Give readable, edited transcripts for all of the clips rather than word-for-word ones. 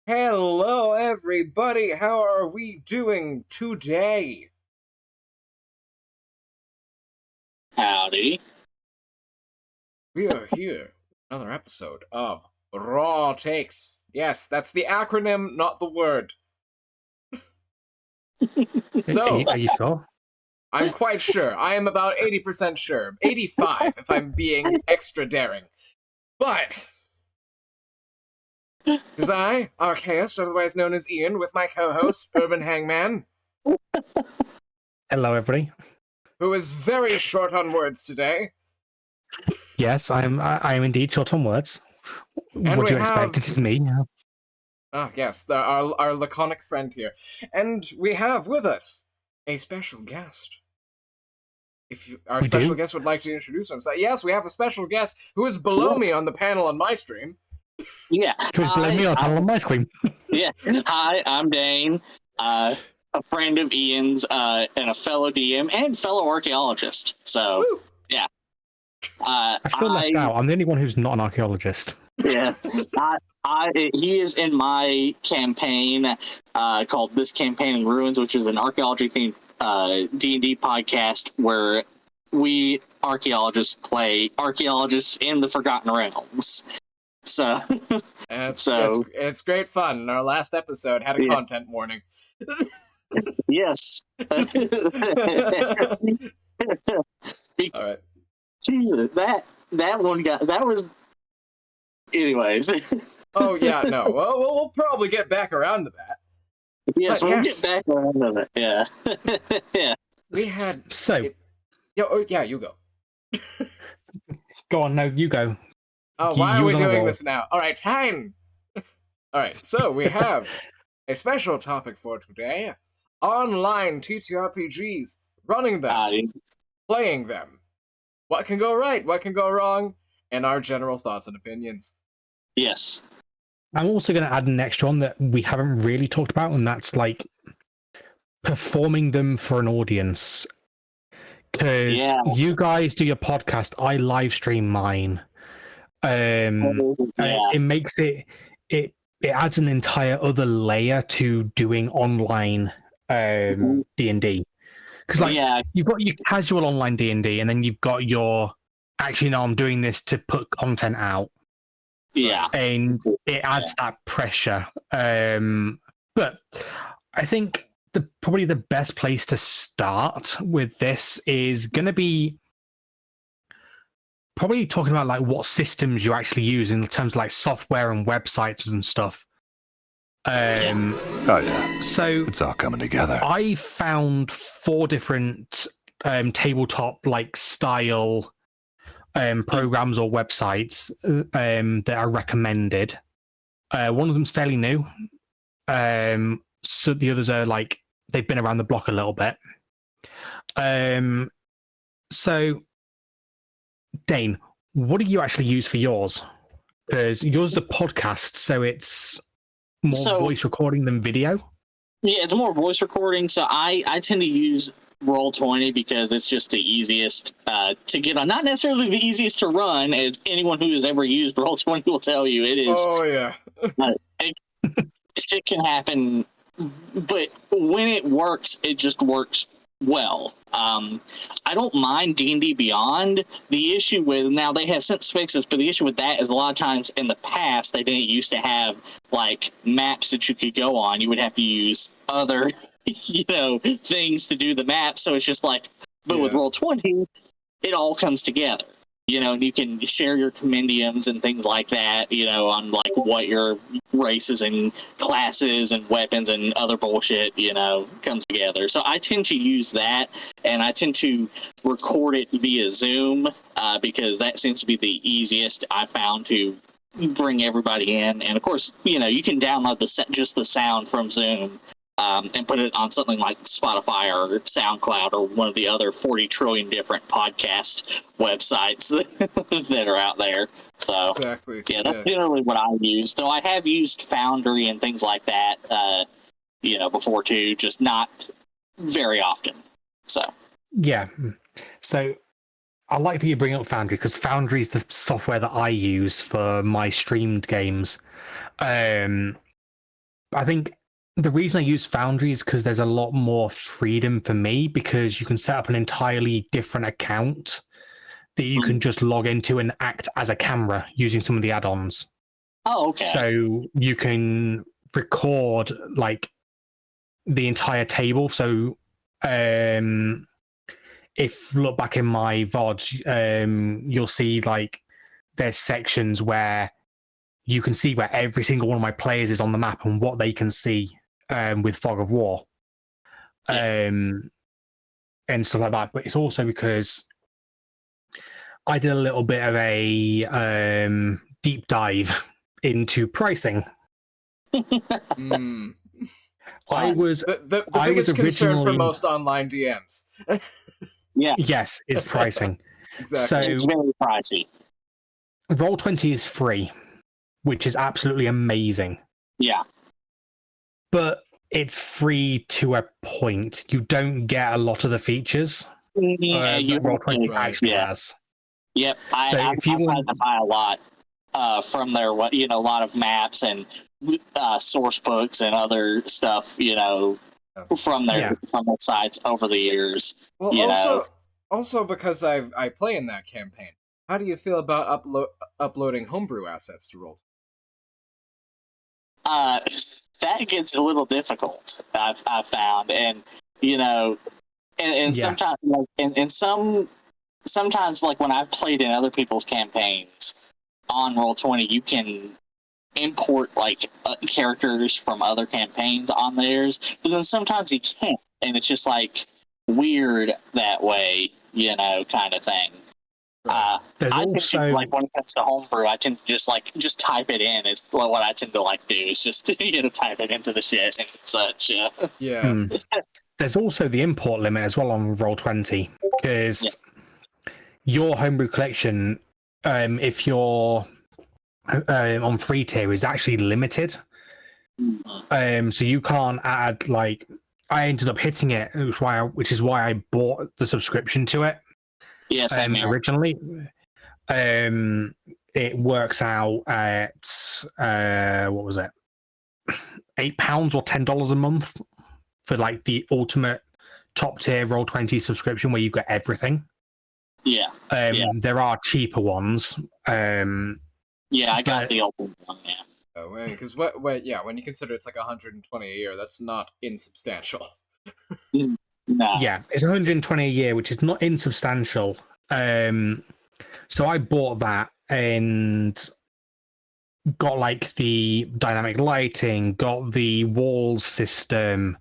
Hello, everybody. How are we doing today? Howdy. We are here, another episode of Raw Takes. Yes, that's the acronym, not the word. So, Are you sure? I'm quite sure. I am about 80% sure. 85 if I'm being extra daring. But, is I, Archaeist, otherwise known as Ian, with my co-host, Urban Hangman, Hello, everybody. who is very short on words today. Yes, I am indeed short on words. And What we do you expect? have- It is me. Ah, yes, our laconic friend here. And we have with us a special guest. Our We special do? guest would like to introduce himself. Yes, we have a special guest who is below me on the panel on my stream. Yeah. Who is below me on my screen? Yeah. Hi, I'm Dane, a friend of Ian's, and a fellow DM and fellow archaeologist. So, Woo! yeah. I feel left out. I'm the only one who's not an archaeologist. Yeah. He is in my campaign called This Campaign in Ruins, which is an archaeology-themed D&D podcast where we archaeologists play archaeologists in the Forgotten Realms. So, It's great fun. Our last episode had a content warning. yes. All right. Jesus, that one was. Anyways. Oh yeah, no. Well, we'll probably get back around to that. Yes, But we'll yes. get back around to it. Yeah. Yeah. We had So, yeah, you go. go on. No, you go. Oh, why are we doing this now? All right, fine. All right, so we have a special topic for today: online TTRPGs, running them, playing them. What can go right? What can go wrong? And our general thoughts and opinions. Yes. I'm also going to add an extra one that we haven't really talked about, and that's like performing them for an audience. Because you guys do your podcast, I live stream mine. It makes it adds an entire other layer to doing online D&D. Because you've got your casual online D&D, and then you've got your actually no, I'm doing this to put content out. Yeah. And it adds that pressure. But I think probably the best place to start with this is going to be probably talking about like what systems you actually use in terms of like software and websites and stuff. So it's all coming together. I found 4 different tabletop like style programs or websites that are recommended. One of them's fairly new. So the others are like they've been around the block a little bit. So Dane, what do you actually use for yours? Because yours is a podcast, so it's more voice recording than video. Yeah, it's more voice recording. So I tend to use Roll20 because it's just the easiest to get on. Not necessarily the easiest to run, as anyone who has ever used Roll20 will tell you. It is. Oh yeah. Shit can happen, but when it works, it just works well. I don't mind D&D Beyond. The issue with now they have since fixed this, but the issue with that is a lot of times in the past they didn't used to have like maps that you could go on. You would have to use other things to do the map. So it's just like, but with Roll20, it all comes together. And you can share your compendiums and things like that, on like what your races and classes and weapons and other bullshit, comes together. So I tend to use that, and I tend to record it via Zoom because that seems to be the easiest I found to bring everybody in. And of course, you can download just the sound from Zoom. And put it on something like Spotify or SoundCloud or one of the other 40 trillion different podcast websites that are out there. So, exactly. Yeah, that's generally what I use. Though I have used Foundry and things like that, before too, just not very often. So, yeah. So, I like that you bring up Foundry because Foundry is the software that I use for my streamed games. I think the reason I use Foundry is because there's a lot more freedom for me, because you can set up an entirely different account that you can just log into and act as a camera using some of the add-ons. Oh, okay. So you can record like the entire table. So if you look back in my VODs, you'll see like there's sections where you can see where every single one of my players is on the map and what they can see with Fog of War. And stuff like that. But it's also because I did a little bit of a deep dive into pricing. I was the biggest concern for most online DMs. Yes, is pricing. Exactly. So it's very pricey. Roll20 is free, which is absolutely amazing. Yeah. But it's free to a point. You don't get a lot of the features that Roll20 actually has. Yep, I've had to buy a lot from their, a lot of maps and source books and other stuff, from their sites over the years. Well, also because I play in that campaign. How do you feel about uploading homebrew assets to Roll20? That gets a little difficult. I've found, and sometimes sometimes like when I've played in other people's campaigns on Roll20, you can import like characters from other campaigns on theirs, but then sometimes you can't, and it's just like weird that way, kind of thing. I tend to, like, when it comes to homebrew, I tend to just type it in. It's what I tend to do is just type it into the shit and such. Yeah. There's also the import limit as well on Roll20, because your homebrew collection, if you're on free tier, is actually limited. So you can't add, like, I ended up hitting it, which is why I bought the subscription to it. Yes, originally. It works out at what was it, £8 or $10 a month for like the ultimate top tier Roll20 subscription where you get everything. There are cheaper ones. I got the ultimate one. Because when you consider it's like $120 a year, that's not insubstantial. No. Yeah, it's $120 a year, which is not insubstantial. So I bought that and got like the dynamic lighting, got the walls system,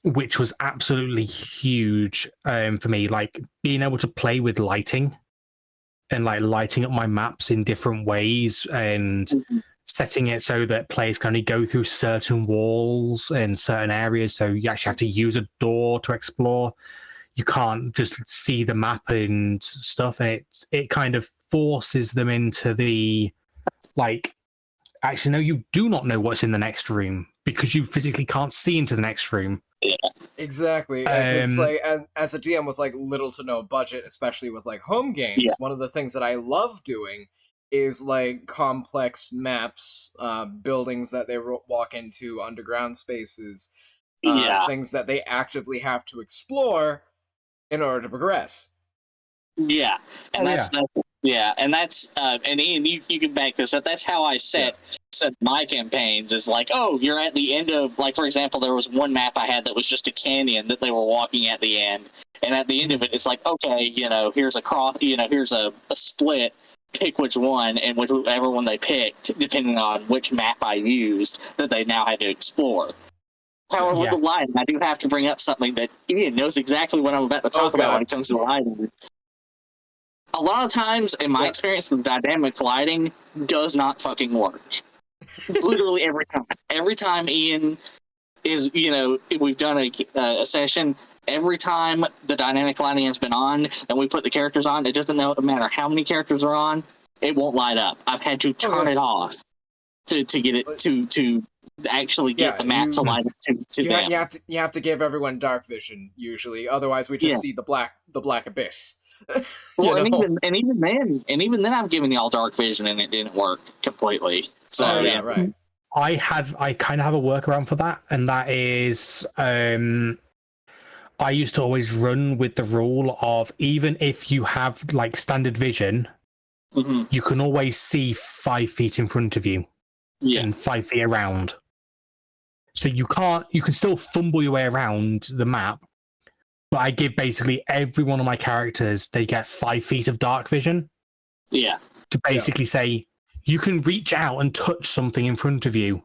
which was absolutely huge for me. Like being able to play with lighting and like lighting up my maps in different ways and setting it so that players can only go through certain walls and certain areas. So you actually have to use a door to explore. You can't just see the map and stuff. And it kind of forces them into the, like, actually, no, you do not know what's in the next room because you physically can't see into the next room. Exactly. It's like, as a DM with like little to no budget, especially with like home games, one of the things that I love doing is like complex maps, buildings that they walk into, underground spaces, things that they actively have to explore in order to progress. And Ian, you can back this up. That's how I set my campaigns, is like, oh, you're at the end of, like, for example, there was one map I had that was just a canyon that they were walking at the end, and at the end of it, it's like, okay, here's a cross, here's a split, pick which one, and whichever one they picked, depending on which map I used, that they now had to explore. However, with the lighting, I do have to bring up something that Ian knows exactly what I'm about to talk about when it comes to lighting. A lot of times, in my experience, the dynamic lighting does not fucking work. Literally every time. Every time Ian is, we've done a session, every time the dynamic lighting has been on and we put the characters on, it doesn't matter how many characters are on, it won't light up. I've had to turn it off to get it to actually get the map to light up to them. You have to give everyone dark vision usually, otherwise we just see the black abyss. Well, and even then I've given y'all dark vision and it didn't work completely. So right. I kind of have a workaround for that, and that is I used to always run with the rule of, even if you have like standard vision, you can always see 5 feet in front of you and 5 feet around. So you can still fumble your way around the map, but I give basically every one of my characters, they get 5 feet of dark vision. Yeah. To basically say, you can reach out and touch something in front of you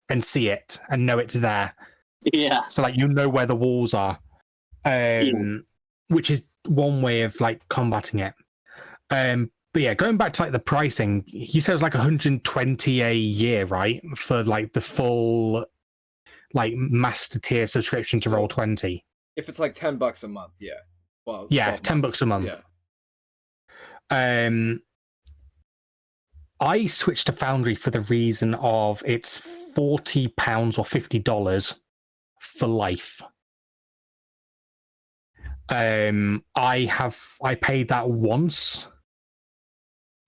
and see it and know it's there. Yeah. So like, you know where the walls are, which is one way of like combating it. But yeah, going back to like the pricing, you said it was like 120 a year, right? For like the full like master tier subscription to Roll20. If it's like $10 a month, yeah. Well, yeah, $10 a month. Yeah. I switched to Foundry for the reason of it's £40 or $50 for life. I paid that once,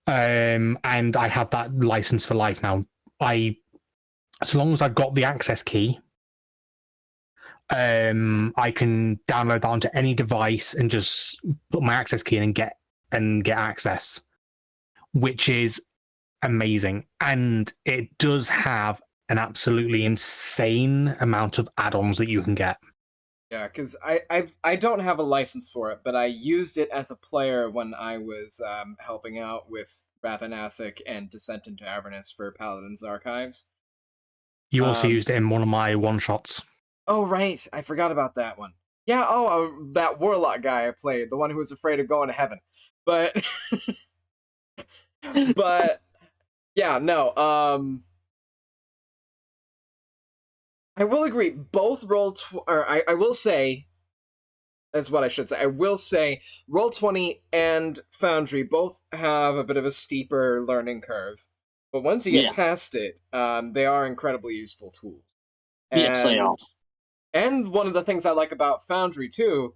and I have that license for life now. As long as I've got the access key, I can download that onto any device and just put my access key in and get access, which is amazing. And it does have an absolutely insane amount of add-ons that you can get. Yeah, because I don't have a license for it, but I used it as a player when I was helping out with Rapanathik and Descent into Avernus for Paladin's Archives. You also used it in one of my one-shots. Oh, right. I forgot about that one. Yeah, that Warlock guy I played, the one who was afraid of going to heaven. But... but... yeah, no, I will agree, both I will say, that's what I should say, I will say, Roll20 and Foundry both have a bit of a steeper learning curve. But once you get past it, they are incredibly useful tools. Yes, they are. And one of the things I like about Foundry, too,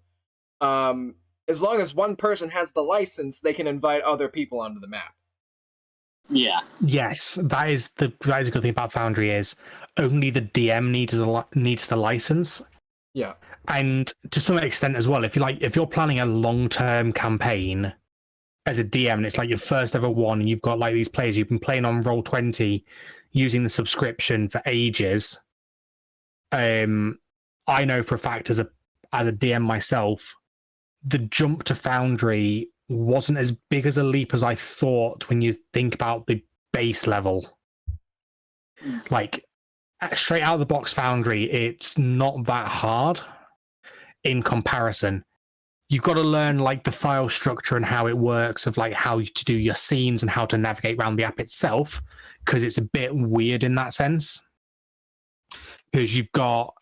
as long as one person has the license, they can invite other people onto the map. Yeah. Yes, that is a good thing about Foundry, is only the DM needs the license. Yeah. And to some extent as well, if you're planning a long-term campaign as a DM, and it's like your first ever one, and you've got like these players you've been playing on Roll20 using the subscription for ages. I know for a fact as a DM myself, the jump to Foundry wasn't as big as a leap as I thought when you think about the base level. Like, straight out of the box Foundry, it's not that hard in comparison. You've got to learn like the file structure and how it works, of like how to do your scenes and how to navigate around the app itself, because it's a bit weird in that sense. Because you've got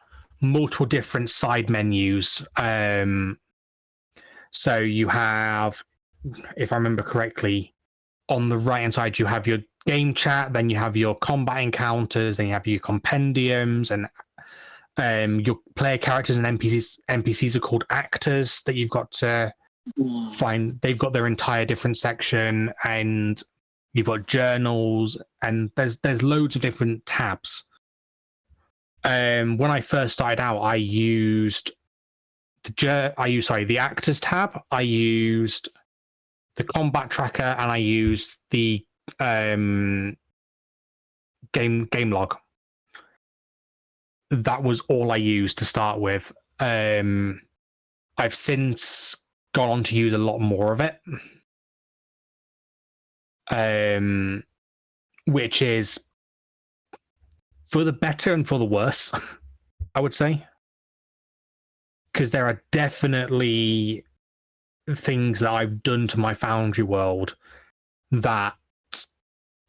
multiple different side menus. So you have, if I remember correctly, on the right-hand side, you have your game chat, then you have your combat encounters, then you have your compendiums, and your player characters and NPCs. NPCs are called actors that you've got to find. They've got their entire different section, and you've got journals, and there's loads of different tabs. When I first started out, I used the actors tab. I used the combat tracker, and I used the game log. That was all I used to start with. I've since gone on to use a lot more of it, which is for the better and for the worse, I would say. Because there are definitely things that I've done to my Foundry world that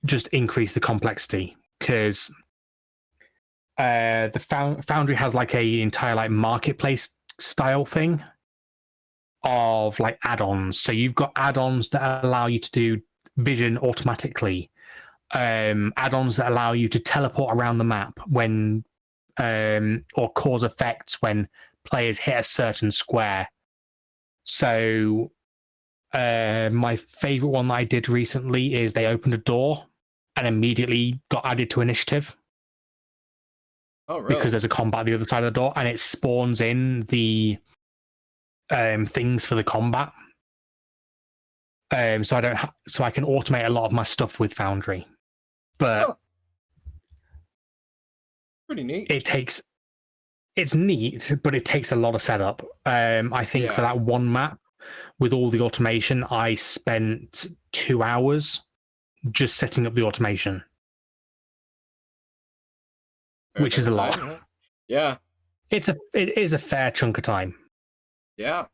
just increase the complexity. Because the Foundry has like a entire like marketplace style thing of like add-ons. So you've got add-ons that allow you to do vision automatically, add-ons that allow you to teleport around the map when or cause effects when players hit a certain square. So my favorite one that I did recently is they opened a door and immediately got added to initiative. Oh, really? Because there's a combat at the other side of the door, and it spawns in the things for the combat. So I can automate a lot of my stuff with Foundry, but pretty neat. It's neat, but it takes a lot of setup. I think for that one map with all the automation, I spent 2 hours just setting up the automation. Which is a lot. Huh? Yeah. It is a fair chunk of time. Yeah.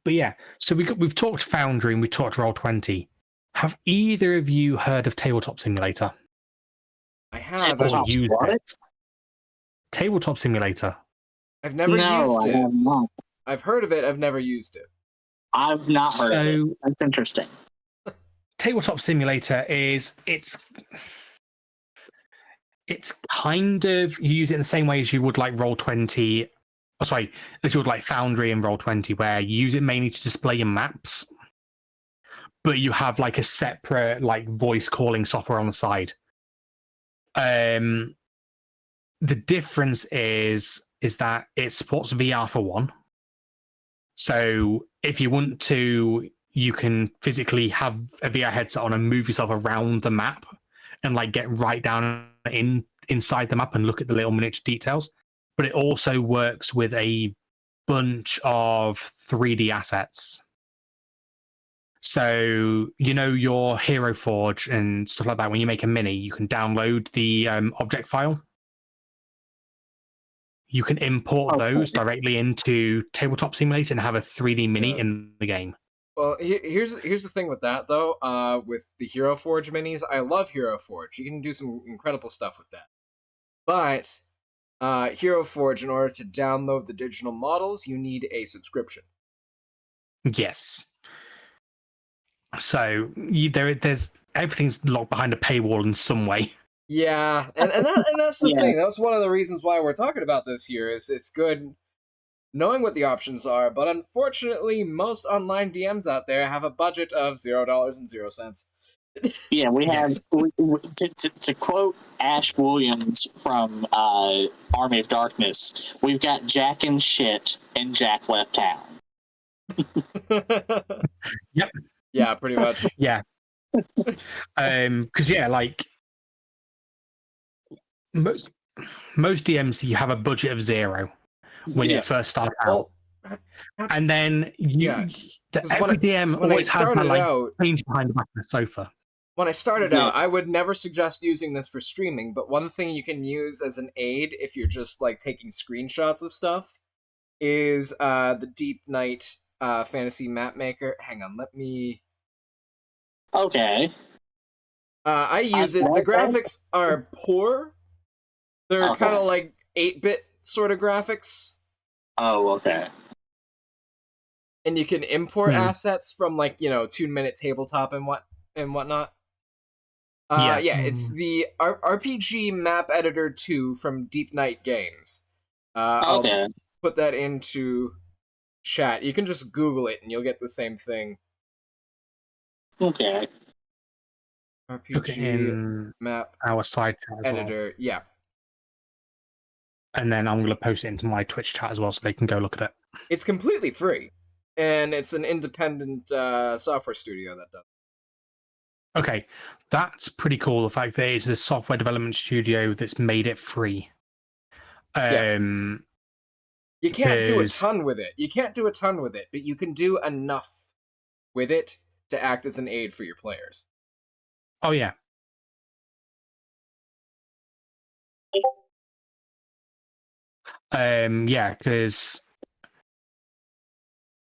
But yeah, so we've talked Foundry and we talked Roll20. Have either of you heard of Tabletop Simulator? I have. Or used it? Tabletop Simulator. I've never used it. I've heard of it. I've never used it. I've not heard of it. That's interesting. Tabletop Simulator it's kind of, you use it in the same way as you would like Roll20. As you would like Foundry and Roll20, where you use it mainly to display your maps, but you have like a separate like voice calling software on the side. The difference is that it supports VR for one. So if you want to, you can physically have a VR headset on and move yourself around the map and like get right down inside the map and look at the little miniature details. But it also works with a bunch of 3D assets. So, your Hero Forge and stuff like that, when you make a mini, you can download the object file. You can import those directly into Tabletop Simulator and have a 3D mini in the game. Well, here's the thing with that, though. With the Hero Forge minis, I love Hero Forge. You can do some incredible stuff with that. But Hero Forge, in order to download the digital models, you need a subscription. Yes. So there's everything's locked behind a paywall in some way. Yeah, and that's the thing. That's one of the reasons why we're talking about this here. Is it's good knowing what the options are, but unfortunately, most online DMs out there have a budget of $0.00. Yeah, we have to quote Ash Williams from Army of Darkness. We've got Jack and shit, and Jack left town. Yep. Yeah, pretty much. Yeah. Because like most DMs, you have a budget of 0 when you first start out, and then every DM always has that change behind the back of the sofa. When I started out, I would never suggest using this for streaming, but one thing you can use as an aid if you're just like taking screenshots of stuff is the Deep Night Fantasy Map Maker. Hang on, let me... Okay. I use it. The graphics are poor. They're kind of like 8-bit sort of graphics. Oh, okay. And you can import assets from like, 2-minute tabletop and whatnot. It's the RPG Map Editor 2 from Deep Night Games. I'll put that into chat. You can just Google it and you'll get the same thing. Okay. RPG Map our side chat Editor, yeah. And then I'm going to post it into my Twitch chat as well so they can go look at it. It's completely free. And it's an independent software studio that does. Okay, that's pretty cool. The fact that it's a software development studio that's made it free. You can't do a ton with it. But you can do enough with it to act as an aid for your players. Oh yeah. Because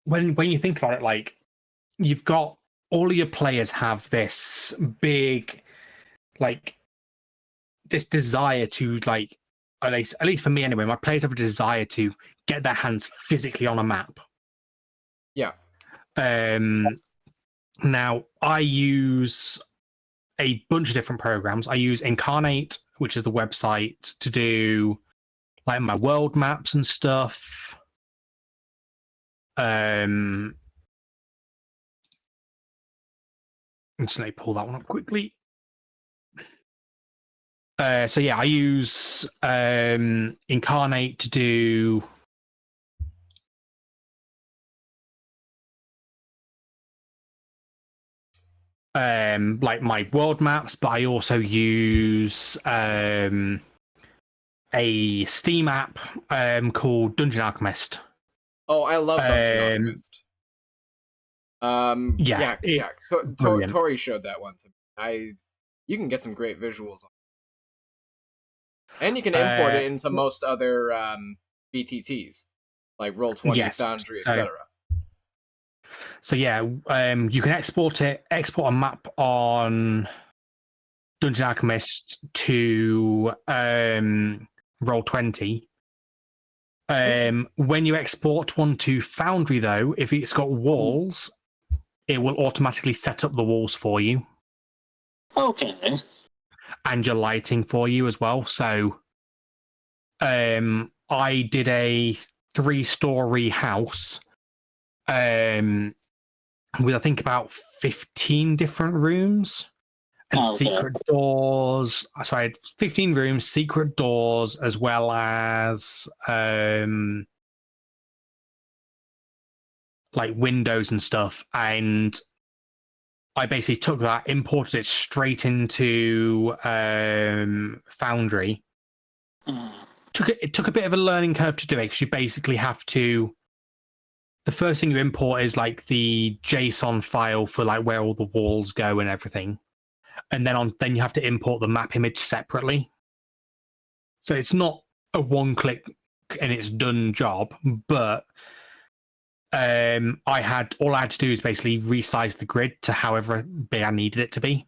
when you think about it, like you've got all of your players have this big, like, this desire to, like, at least for me anyway, my players have a desire to get their hands physically on a map. Yeah. Now, I use a bunch of different programs. I use Incarnate, which is the website, to do, like, my world maps and stuff. Just let me pull that one up quickly. So yeah, I use Incarnate to do like my world maps, but I also use a Steam app called Dungeon Alchemist. Oh, I love Dungeon Alchemist. Yeah. Tori showed that one to me. You can get some great visuals on it. And you can import it into most other BTTs, like Roll20, Foundry, etc. So yeah, you can export a map on Dungeon Alchemist to Roll20. When you export one to Foundry, though, if it's got walls, it will automatically set up the walls for you. Okay. And your lighting for you as well. So I did a 3-story house with I think about 15 different rooms and secret doors. So I had 15 rooms, secret doors, as well as like windows and stuff. And I basically took that, imported it straight into Foundry. It took a bit of a learning curve to do it, because you basically have to. The first thing you import is like the JSON file for like where all the walls go and everything, and then you have to import the map image separately. So it's not a one-click and it's done job, but all I had to do is basically resize the grid to however big I needed it to be.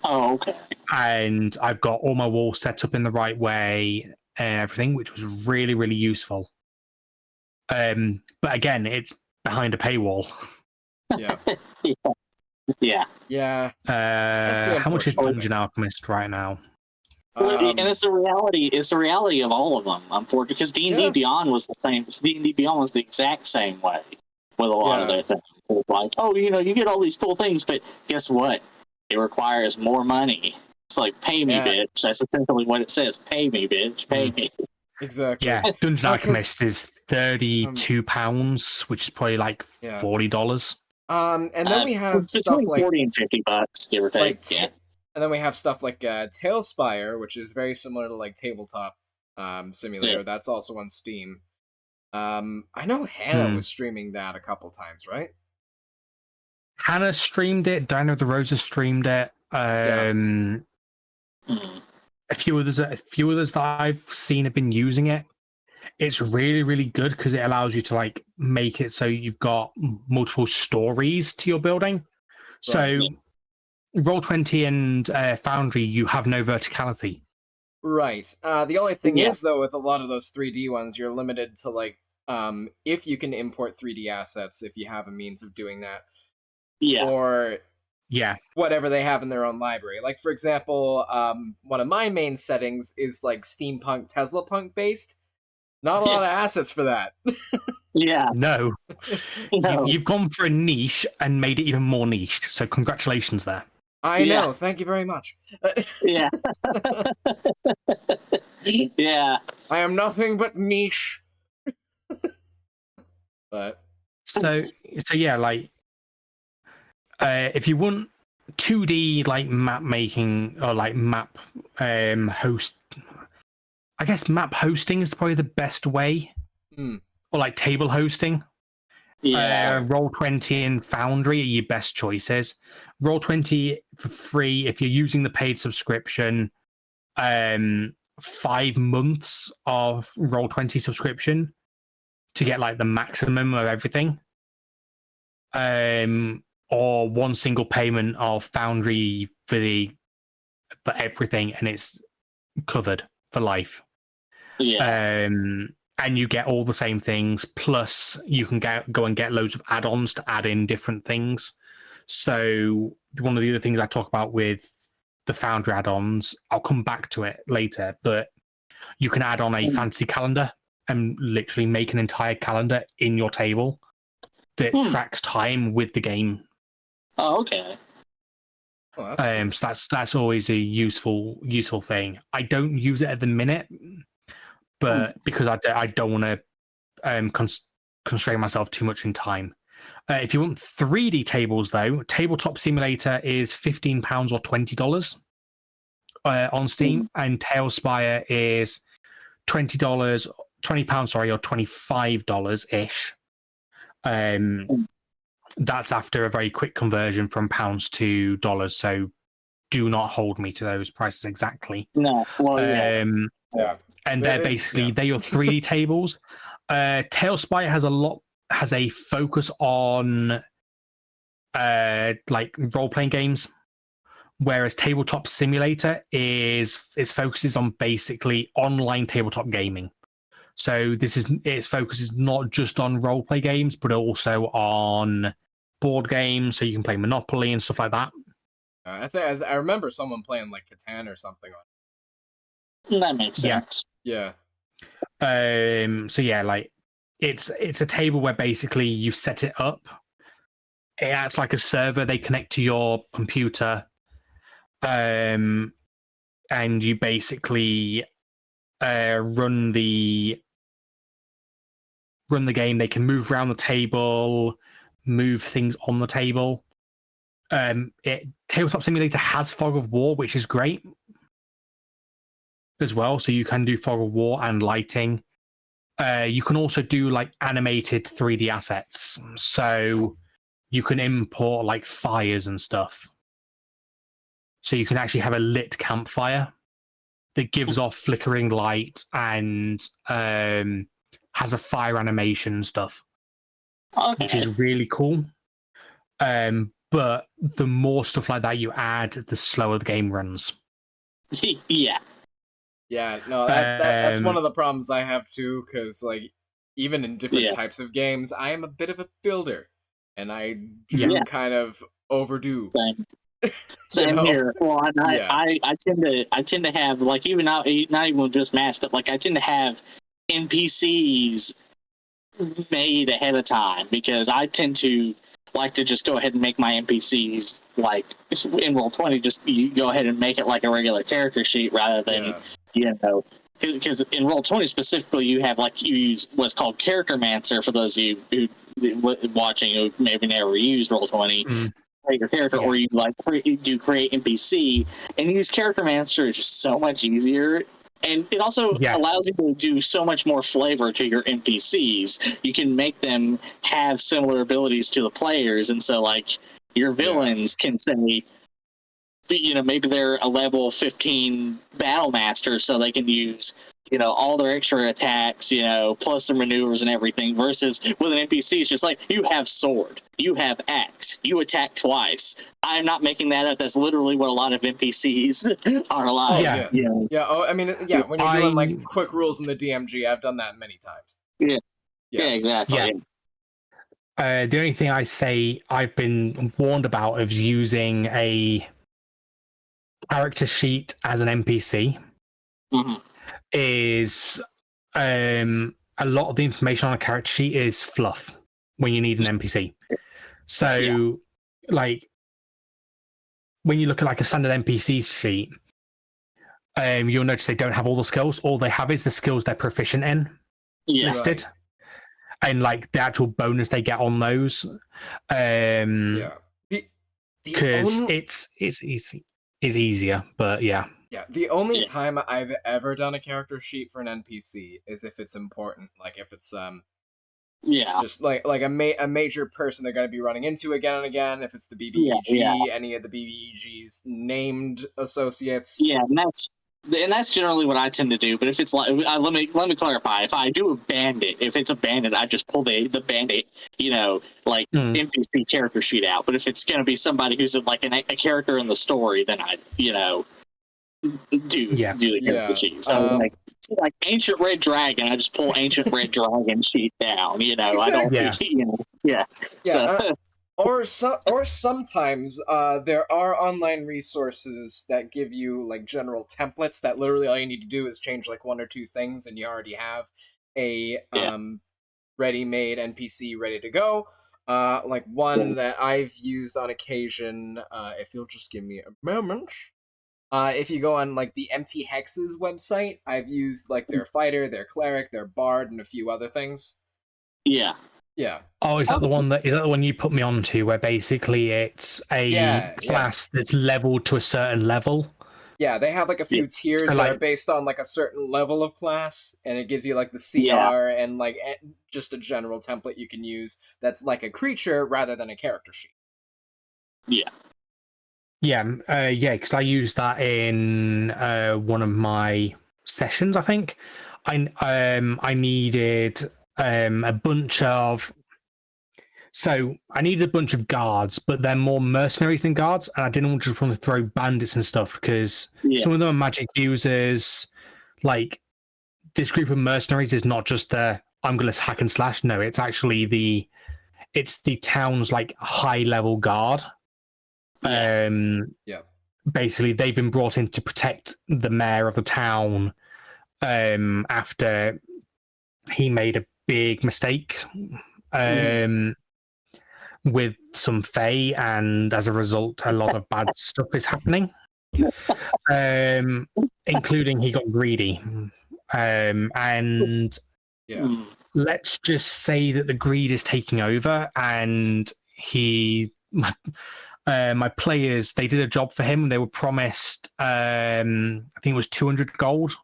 Oh, okay. And I've got all my walls set up in the right way and everything, which was really, really useful. But again, it's behind a paywall. Yeah. Yeah. How much is Dungeon Alchemist right now? And it's the reality. It's the reality of all of them, unfortunately. Because D&D Beyond was the same. D&D Beyond was the exact same way with a lot of their things. It's like, you get all these cool things, but guess what? It requires more money. It's like, pay me, bitch. That's essentially what it says. Pay me, bitch. Pay me. Exactly. Yeah, Dungeon Alchemist is £32, which is probably like $40. And then we have stuff like $40 and $50, give or take. And then we have stuff like Tailspire, which is very similar to like Tabletop Simulator. That's also on Steam. I know Hannah was streaming that a couple times, right? Hannah streamed it. Dino the Rosa streamed it. A few others that I've seen have been using it. It's really, really good because it allows you to like make it so you've got multiple stories to your building. So Roll20 and Foundry, you have no verticality. Right. The only thing is, though, with a lot of those 3D ones, you're limited to like if you can import 3D assets, if you have a means of doing that. Or whatever they have in their own library. Like, for example, one of my main settings is like steampunk Tesla punk based. Not a lot of assets for that. No. You've gone for a niche and made it even more niche. So congratulations there. I know. Thank you very much. Yeah. I am nothing but niche. But so yeah, like if you want 2D like map making or like map host, I guess map hosting is probably the best way. Or like table hosting. Roll20 and Foundry are your best choices. Roll20 for free if you're using the paid subscription. 5 months of Roll20 subscription to get like the maximum of everything. Or one single payment of Foundry for everything, and it's covered for life. And you get all the same things, plus you can go and get loads of add-ons to add in different things. So one of the other things I talk about with the Foundry add-ons, I'll come back to it later, but you can add on a fancy calendar and literally make an entire calendar in your table that tracks time with the game. Oh, okay. Oh, that's cool. So that's always a useful thing. I don't use it at the minute, but because I don't want to constrain myself too much in time. If you want 3D tables, though, Tabletop Simulator is £15 or $20 on Steam, and Tailspire is $20, £20, sorry, or $25 ish. That's after a very quick conversion from pounds to dollars. So do not hold me to those prices exactly. No, well, yeah. And they're basically they're your 3D tables. Tailspire has a focus on like role playing games, whereas Tabletop Simulator focuses on basically online tabletop gaming. So its focus is not just on role play games, but also on board games, so you can play Monopoly and stuff like that. I remember someone playing like Catan or something on it. That makes sense. Yeah. So yeah, like it's a table where basically you set it up. It acts like a server. They connect to your computer, and you basically run the game. They can move around the table, move things on the table. Tabletop Simulator has Fog of War, which is great as well. So you can do Fog of War and lighting. You can also do like animated 3D assets. So you can import like fires and stuff. So you can actually have a lit campfire that gives off flickering light and has a fire animation and stuff, which is really cool. But the more stuff like that you add, the slower the game runs. Yeah. Yeah, no, that's one of the problems I have too, because like even in different types of games, I am a bit of a builder, and I do kind of overdo. Same here. Well, I tend to have like even not even just mass, but like I tend to have NPCs made ahead of time because I tend to like to just go ahead and make my NPCs like in Roll20. Just you go ahead and make it like a regular character sheet rather than because in Roll20 specifically you use what's called Charactermancer for those of you who watching who maybe never used Roll20. Create your character, or you create NPC, and use Charactermancer is just so much easier. And it also allows you to do so much more flavor to your NPCs. You can make them have similar abilities to the players, and so like your villains can say, maybe they're a level 15 battle master, so they can use all their extra attacks, plus their maneuvers and everything. Versus with an NPC, it's just like you have sword, you have axe, you attack twice. I'm not making that up. That's literally what a lot of NPCs are like. Oh, I mean, when you're doing like quick rules in the DMG, I've done that many times. Yeah, exactly. The only thing I say I've been warned about of using a character sheet as an NPC is a lot of the information on a character sheet is fluff when you need an NPC. So like when you look at like a standard NPC sheet, you'll notice they don't have all the skills. All they have is the skills they're proficient in listed. And like the actual bonus they get on those. Because it's easy. Is easier, but yeah. The only time I've ever done a character sheet for an NPC is if it's important, like if it's just like a major person they're going to be running into again and again. If it's the BBEG, any of the BBEG's named associates. And that's generally what I tend to do. But if it's like, let me clarify. If I do a bandit, if it's a bandit, I just pull the bandit, NPC character sheet out. But if it's going to be somebody who's like a character in the story, then I, do the character sheet. So like Ancient Red Dragon, I just pull Ancient Red Dragon sheet down. Exactly. I don't. Or sometimes there are online resources that give you like general templates that literally all you need to do is change like one or two things and you already have a ready-made NPC ready to go. Like one that I've used on occasion, if you'll just give me a moment. If you go on like the Empty Hexes website, I've used like their fighter, their cleric, their bard, and a few other things. Yeah. Yeah. Oh, is that the one you put me onto, where basically it's a class that's leveled to a certain level? Yeah, they have like a few tiers that are based on like a certain level of class, and it gives you like the CR and like just a general template you can use that's like a creature rather than a character sheet. Yeah. Because I used that in one of my sessions. I think I needed a bunch of. So I needed a bunch of guards, but they're more mercenaries than guards, and I didn't just want to throw bandits and stuff because some of them are magic users. Like, this group of mercenaries is not just I'm going to hack and slash. No, it's actually the town's like high level guard. Basically, they've been brought in to protect the mayor of the town after he made a big mistake with some fae, and as a result, a lot of bad stuff is happening, including he got greedy. And let's just say that the greed is taking over, and my players, they did a job for him. They were promised, I think it was 200 gold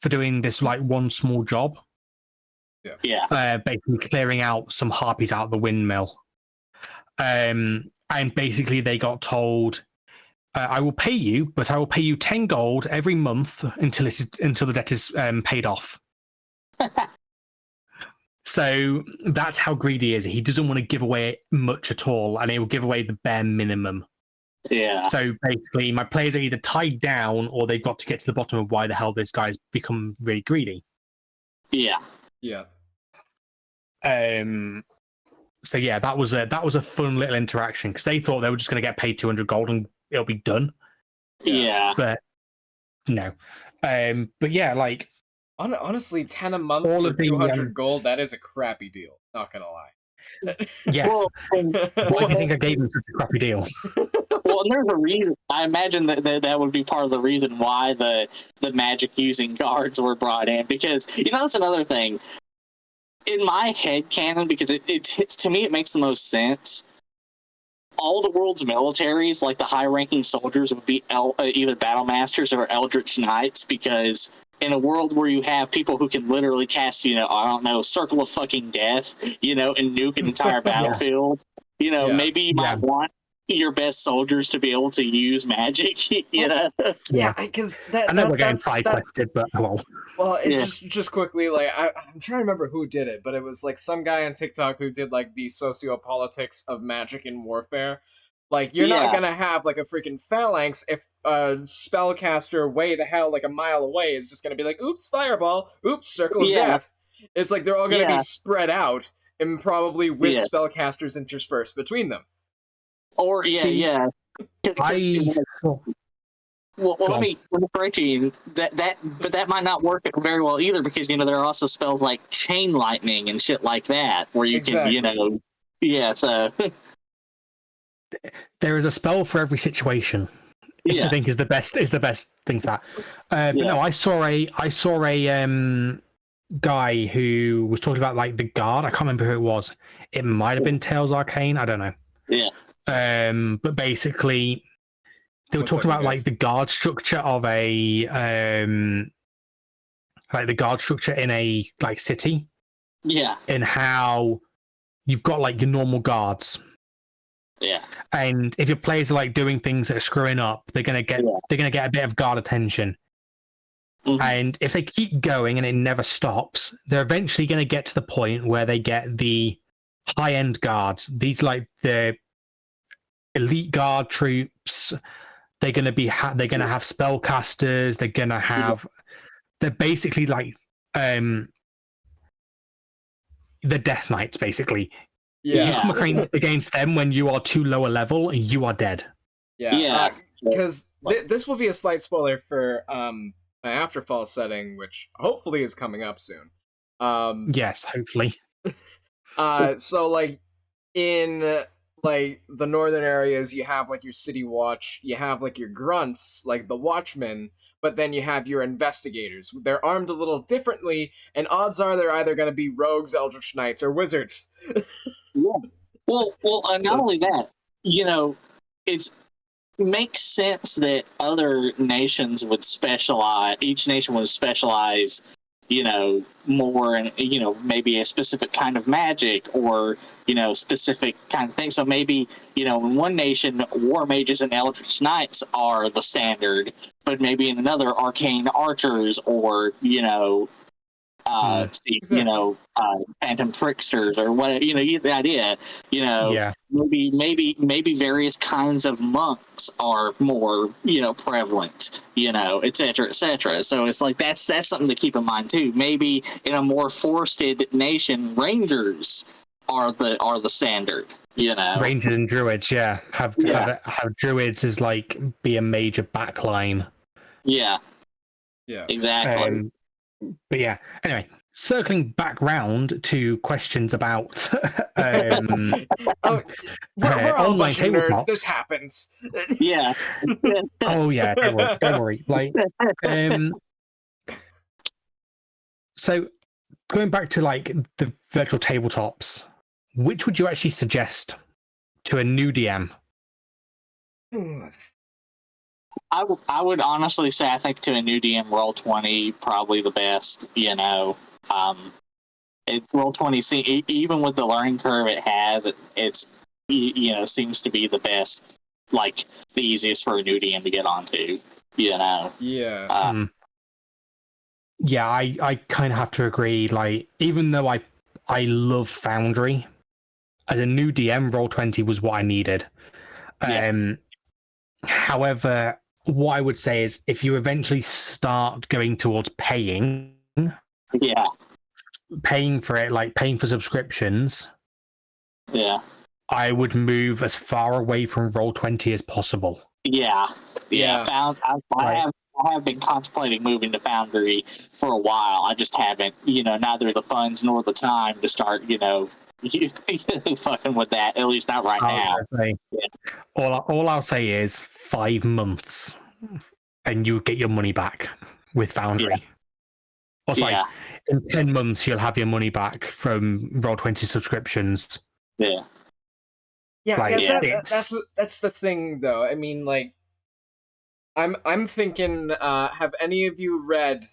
for doing this like one small job. Basically clearing out some harpies out of the windmill. And basically they got told, I will pay you, but I will pay you 10 gold every month until the debt is paid off. So that's how greedy he is. He doesn't want to give away much at all, and he will give away the bare minimum. Yeah. So basically, my players are either tied down, or they've got to get to the bottom of why the hell this guy's become really greedy. Yeah. Yeah. So yeah, that was a fun little interaction, because they thought they were just going to get paid 200 gold and it'll be done. Yeah. But no. But yeah, like. Honestly, 10 a month for 200 gold, that is a crappy deal. Not gonna lie. Yes. Why do you think I gave him such a crappy deal? Well, there's a reason. I imagine that would be part of the reason why the magic using guards were brought in, because that's another thing. In my head canon, because it to me it makes the most sense. All the world's militaries, like the high-ranking soldiers, would be either battle masters or eldritch knights, because in a world where you have people who can literally cast, circle of fucking death, and nuke an entire battlefield, maybe you might want your best soldiers to be able to use magic, Yeah, because I know we're getting side-quested, but hello. Well, just quickly, like, I'm trying to remember who did it, but it was like some guy on TikTok who did like the sociopolitics of magic in warfare. Like, you're not gonna have like a freaking phalanx if a spellcaster way the hell like a mile away is just gonna be like, oops, fireball, oops, circle of death. It's like they're all gonna be spread out and probably with spellcasters interspersed between them. Or Well, let me correct you. But that might not work very well either, because there are also spells like chain lightning and shit like that where you can So there is a spell for every situation. I think is the best thing for that. But no, I saw a guy who was talking about like the guard. I can't remember who it was. It might have been Tales Arcane. I don't know. Yeah. But basically, they were talking about like the guard structure of a like the guard structure in a like city. Yeah. And how you've got like your normal guards. Yeah. And if your players are like doing things that are screwing up, they're gonna get a bit of guard attention. Mm-hmm. And if they keep going and it never stops, they're eventually gonna get to the point where they get the high-end guards. These like the elite guard troops. They're gonna have spellcasters. They're gonna have. They're basically like the Death Knights, basically. You come against them when you are too low a level, and you are dead. Because this will be a slight spoiler for my Afterfall setting, which hopefully is coming up soon. Yes, hopefully. So like in like the northern areas, you have like your city watch, you have like your grunts, like the watchmen, but then you have your investigators. They're armed a little differently, and odds are they're either going to be rogues, eldritch knights, or wizards. Yeah. Well, not only that, it's makes sense that other nations would specialize. Each nation would specialize, more in, maybe a specific kind of magic or, specific kind of thing. So maybe, in one nation, war mages and eldritch knights are the standard, but maybe in another, arcane archers or, phantom tricksters or whatever, you get the idea, maybe various kinds of monks are more, prevalent, et cetera. So it's like, that's something to keep in mind too. Maybe in a more forested nation, rangers are the standard, Rangers and druids, have druids as like be a major backline. Yeah, exactly. But yeah, anyway, circling back round to questions about we're all a bunch of nerds. This happens. Yeah. Oh yeah, don't worry. Like, so going back to like the virtual tabletops, which would you actually suggest to a new DM? I would honestly say I think to a new DM, Roll20 probably the best. Roll20 even with the learning curve it has, it's seems to be the best, like the easiest for a new DM to get onto. Yeah. Yeah, I kind of have to agree. Like, even though I love Foundry, as a new DM, Roll20 was what I needed. However, what I would say is if you eventually start going towards paying for it, like paying for subscriptions, I would move as far away from Roll20 as possible. I have been contemplating moving to Foundry for a while. I just haven't, neither the funds nor the time to start, fucking with that. At least not right now. All I'll say is 5 months, and you get your money back with Foundry. Like in 10 months, you'll have your money back from Roll20 subscriptions. That's the thing, though. I mean, like, I'm thinking. Have any of you read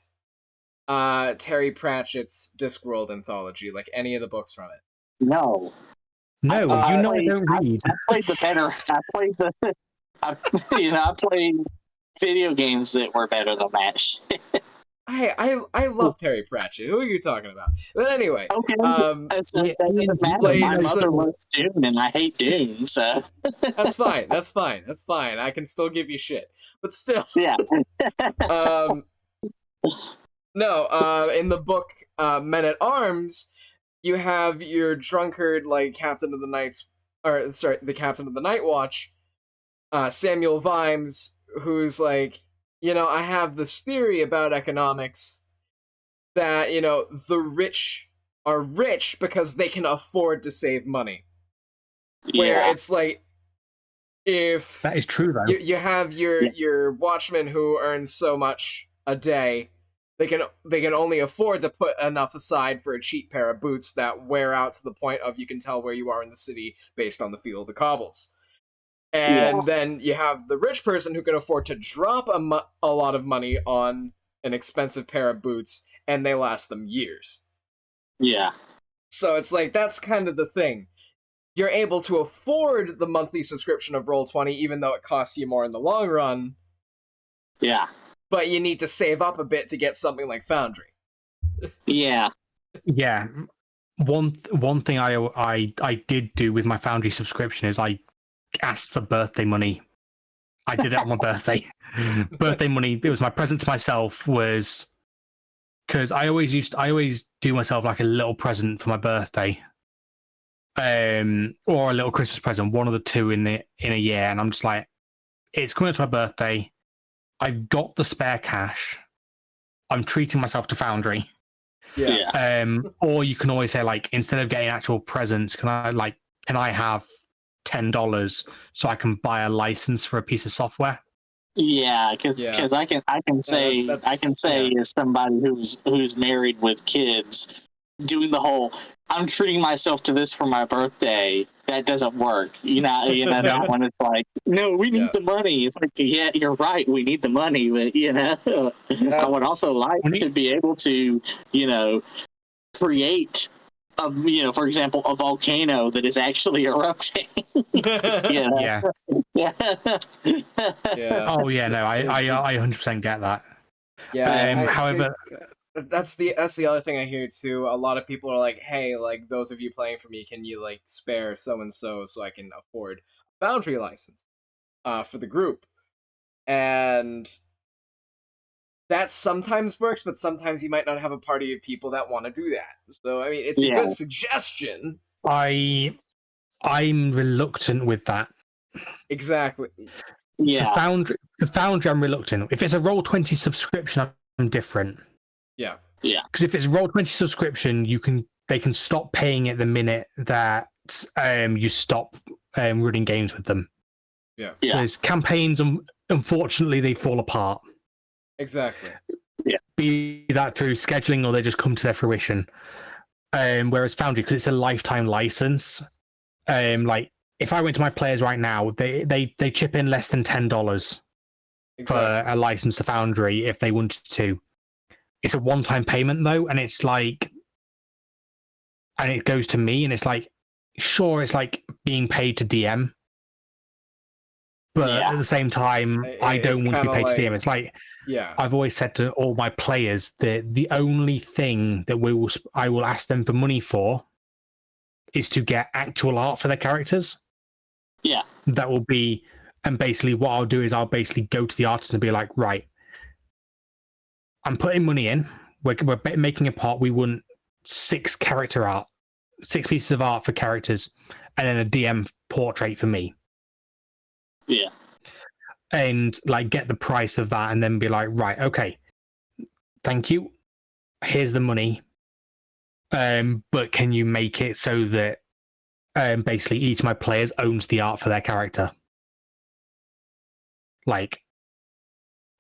Terry Pratchett's Discworld anthology? Like any of the books from it? No. I don't read. I played video games that were better than that shit. I love Terry Pratchett. Who are you talking about? But anyway, okay. That doesn't matter. My mother loves Dune, and I hate Dune, so that's fine. I can still give you shit, but still, No, in the book Men at Arms, you have your drunkard, like, captain of the the captain of the Night Watch, Samuel Vimes, who's like, I have this theory about economics that, the rich are rich because they can afford to save money. Where it's like, if that is true, though, you have your watchman who earns so much a day, they can only afford to put enough aside for a cheap pair of boots that wear out to the point of you can tell where you are in the city based on the feel of the cobbles. And then you have the rich person who can afford to drop a lot of money on an expensive pair of boots, and they last them years. Yeah. So it's like, that's kind of the thing. You're able to afford the monthly subscription of Roll20, even though it costs you more in the long run. Yeah. But you need to save up a bit to get something like Foundry. Yeah. Yeah. One thing I did do with my Foundry subscription is I asked for birthday money. I did it on my birthday. Birthday money. It was my present to myself, was because I always do myself like a little present for my birthday, or a little Christmas present, one of the two in a year. And I'm just like, it's coming up to my birthday. I've got the spare cash. I'm treating myself to Foundry. Yeah. Or you can always say, like, instead of getting actual presents, can can I have $10 so I can buy a license for a piece of software? Yeah, because I can say as somebody who's married with kids, doing the whole I'm treating myself to this for my birthday, that doesn't work. That one, it's like, no, we need the money. It's like, yeah, you're right, we need the money, but I would also like to be able to create for example, a volcano that is actually erupting. Yeah. Oh yeah, no, I 100% get that. Yeah. However, that's the other thing I hear too. A lot of people are like, "Hey, like those of you playing for me, can you like spare so and so I can afford a Foundry license for the group?" And that sometimes works, but sometimes you might not have a party of people that want to do that. So I mean, it's a good suggestion. I'm reluctant with that. Exactly. Yeah. The Foundry, I'm reluctant. If it's a Roll20 subscription, I'm different. Yeah. Yeah. Because if it's a Roll20 subscription, they can stop paying it the minute that you stop running games with them. Yeah. Whereas campaigns, unfortunately, they fall apart. Exactly. Yeah. Be that through scheduling or they just come to their fruition. Whereas Foundry, because it's a lifetime license, like if I went to my players right now, they chip in less than $10 for a license to Foundry if they wanted to. It's a one-time payment though, and it's like, and it goes to me, and it's like, sure, it's like being paid to DM, but at the same time, I don't want to be paid to DM. It's like, I've always said to all my players that the only thing that I will ask them for money for is to get actual art for their characters. Yeah. That will be, and basically what I'll do is I'll basically go to the artist and be like, right, I'm putting money in. We're making a pot. We want 6 pieces of art for characters, and then a DM portrait for me. Yeah. And like get the price of that, and then be like, right, okay, thank you. Here's the money. But can you make it so that basically each of my players owns the art for their character? Like,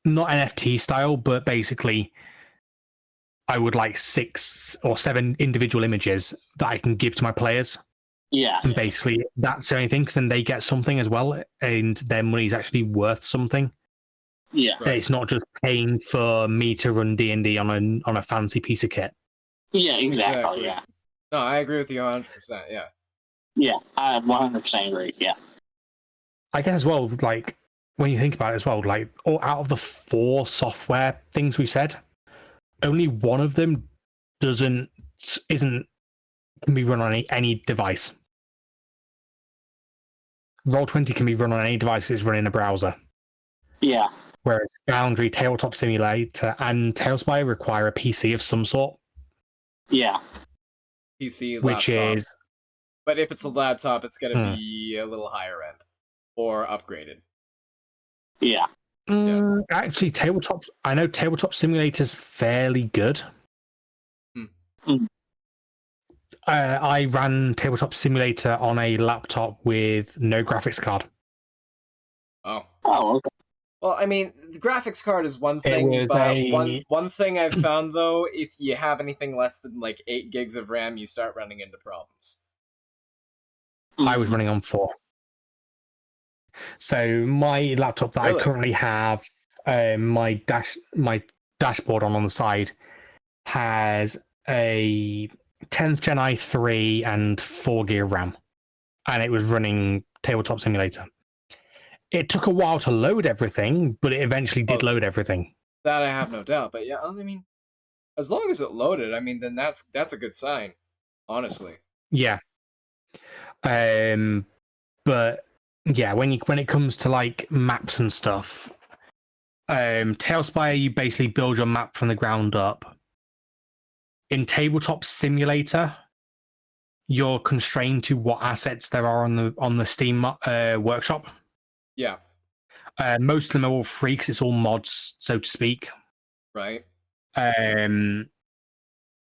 not NFT style, but basically I would like 6 or 7 individual images that I can give to my players. Yeah. And basically that's the only thing, because then they get something as well, and their money is actually worth something. Yeah. Right. It's not just paying for me to run D&D on a fancy piece of kit. Yeah, exactly. Yeah. No, I agree with you 100%. Yeah. Yeah, I 100% agree. Yeah. I guess as well, like when you think about it as well, like out of the 4 software things we've said, only one of them can be run on any device. Roll20 can be run on any device that's running a browser. Yeah. Whereas Foundry, Tabletop Simulator, and Tailspire require a PC of some sort. Yeah. PC, laptop. Which is... But if it's a laptop, it's going to be a little higher end. Or upgraded. Yeah. Actually, I know Tabletop Simulator's fairly good. I ran Tabletop Simulator on a laptop with no graphics card. Oh. Oh, okay. Well, I mean, the graphics card is one thing, but one thing I've found, though, if you have anything less than, like, 8 gigs of RAM, you start running into problems. I was running on 4. So my laptop that I currently have, my dashboard on the side, has a 10th Gen i3 and 4 gig of RAM, and it was running Tabletop Simulator. It took a while to load everything, but it eventually did load everything. That I have no doubt. But yeah, I mean, as long as it loaded, I mean, then that's a good sign, honestly. Yeah. But yeah, when it comes to like maps and stuff, Tailspire, you basically build your map from the ground up. In Tabletop Simulator, you're constrained to what assets there are on the Steam workshop. Yeah. Most of them are all free because it's all mods, so to speak. Right.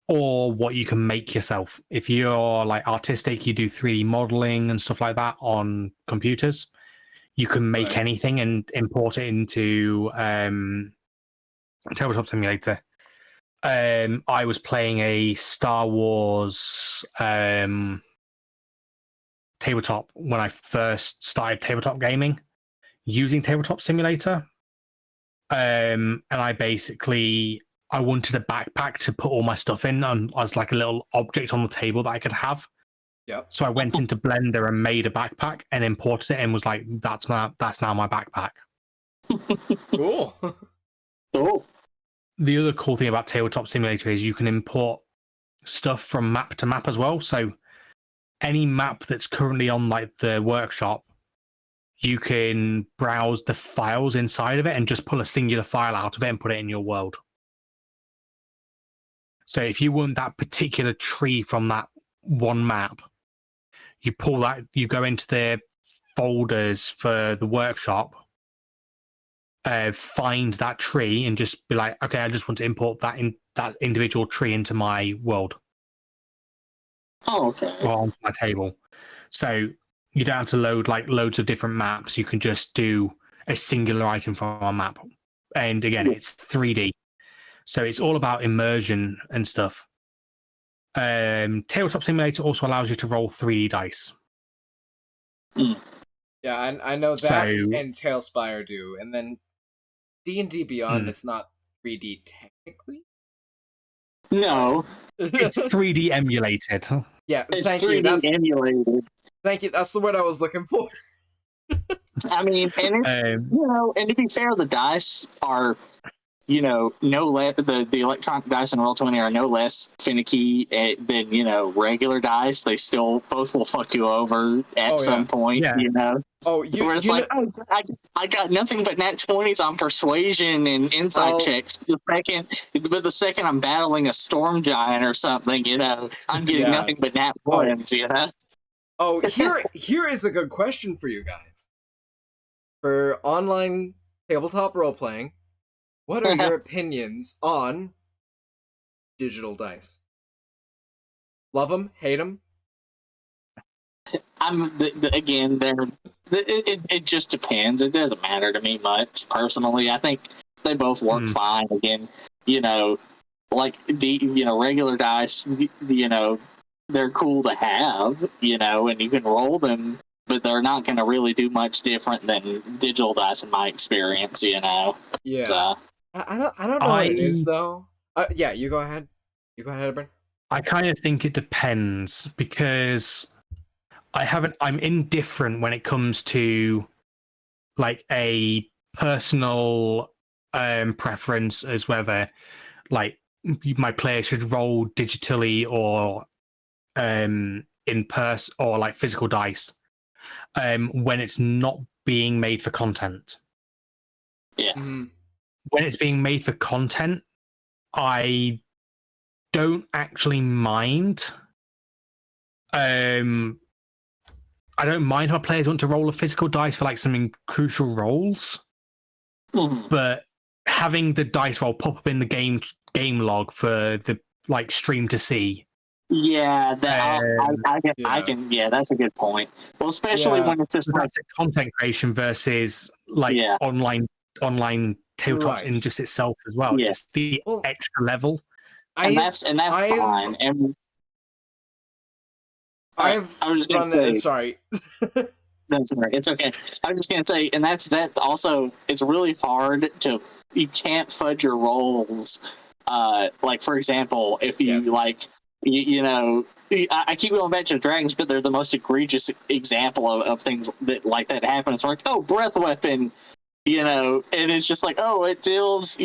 or what you can make yourself. If you're like artistic, you do 3D modeling and stuff like that on computers. You can make anything and import it into Tabletop Simulator. I was playing a Star Wars tabletop when I first started tabletop gaming using Tabletop Simulator. And I wanted a backpack to put all my stuff in as like a little object on the table that I could have. Yep. So I went into Blender and made a backpack and imported it and was like, that's now my backpack. Cool. Cool. The other cool thing about Tabletop Simulator is you can import stuff from map to map as well. So any map that's currently on like the workshop, you can browse the files inside of it and just pull a singular file out of it and put it in your world. So if you want that particular tree from that one map, you pull that, you go into the folders for the workshop, find that tree and just be like, okay, I just want to import that individual tree into my world. Oh, okay. Or onto my table. So you don't have to load like loads of different maps. You can just do a singular item from a map. And again, it's 3D. So it's all about immersion and stuff. Tabletop Simulator also allows you to roll 3D dice. Yeah, I know that and Tailspire do. And then D&D Beyond, it's not 3D technically? No. It's 3D emulated. Yeah, it's thank 3D you. emulated. Thank you. That's the word I was looking for. I mean, and it's, and to be fair, the dice are, no less, the electronic dice in Roll20 are no less finicky than, regular dice. They still both will fuck you over at some point, Oh, where it's like, I got nothing but nat 20s on persuasion and insight checks. The second I'm battling a storm giant or something, I'm getting nothing but nat 1s, Oh, here is a good question for you guys. For online tabletop role-playing, what are your opinions on digital dice? Love them? Hate them? It just depends. It doesn't matter to me much personally. I think they both work fine. Again, like regular dice, they're cool to have, and you can roll them, but they're not going to really do much different than digital dice in my experience, Yeah. So, I don't know what it is though. Yeah, you go ahead. You go ahead, Bryn. I kind of think it depends because I'm indifferent when it comes to like a personal preference as whether like my player should roll digitally or in person or like physical dice when it's not being made for content. Yeah. Mm-hmm. When it's being made for content, I don't actually mind. I don't mind how players want to roll a physical dice for like some crucial rolls, but having the dice roll pop up in the game log for the like stream to see. Yeah, I can. Yeah, that's a good point. Well, especially when it's just like content creation versus like online tabletops in just itself as well. Yeah. It's the extra level, and that's fine. And I was just gonna say, sorry. That's right. It's okay. I was just gonna say, and that also. It's really hard to. You can't fudge your rolls. Like for example, if you like. I keep going back to dragons, but they're the most egregious example of things that like that happen. It's like, oh, breath weapon, and it's just like, oh, it deals,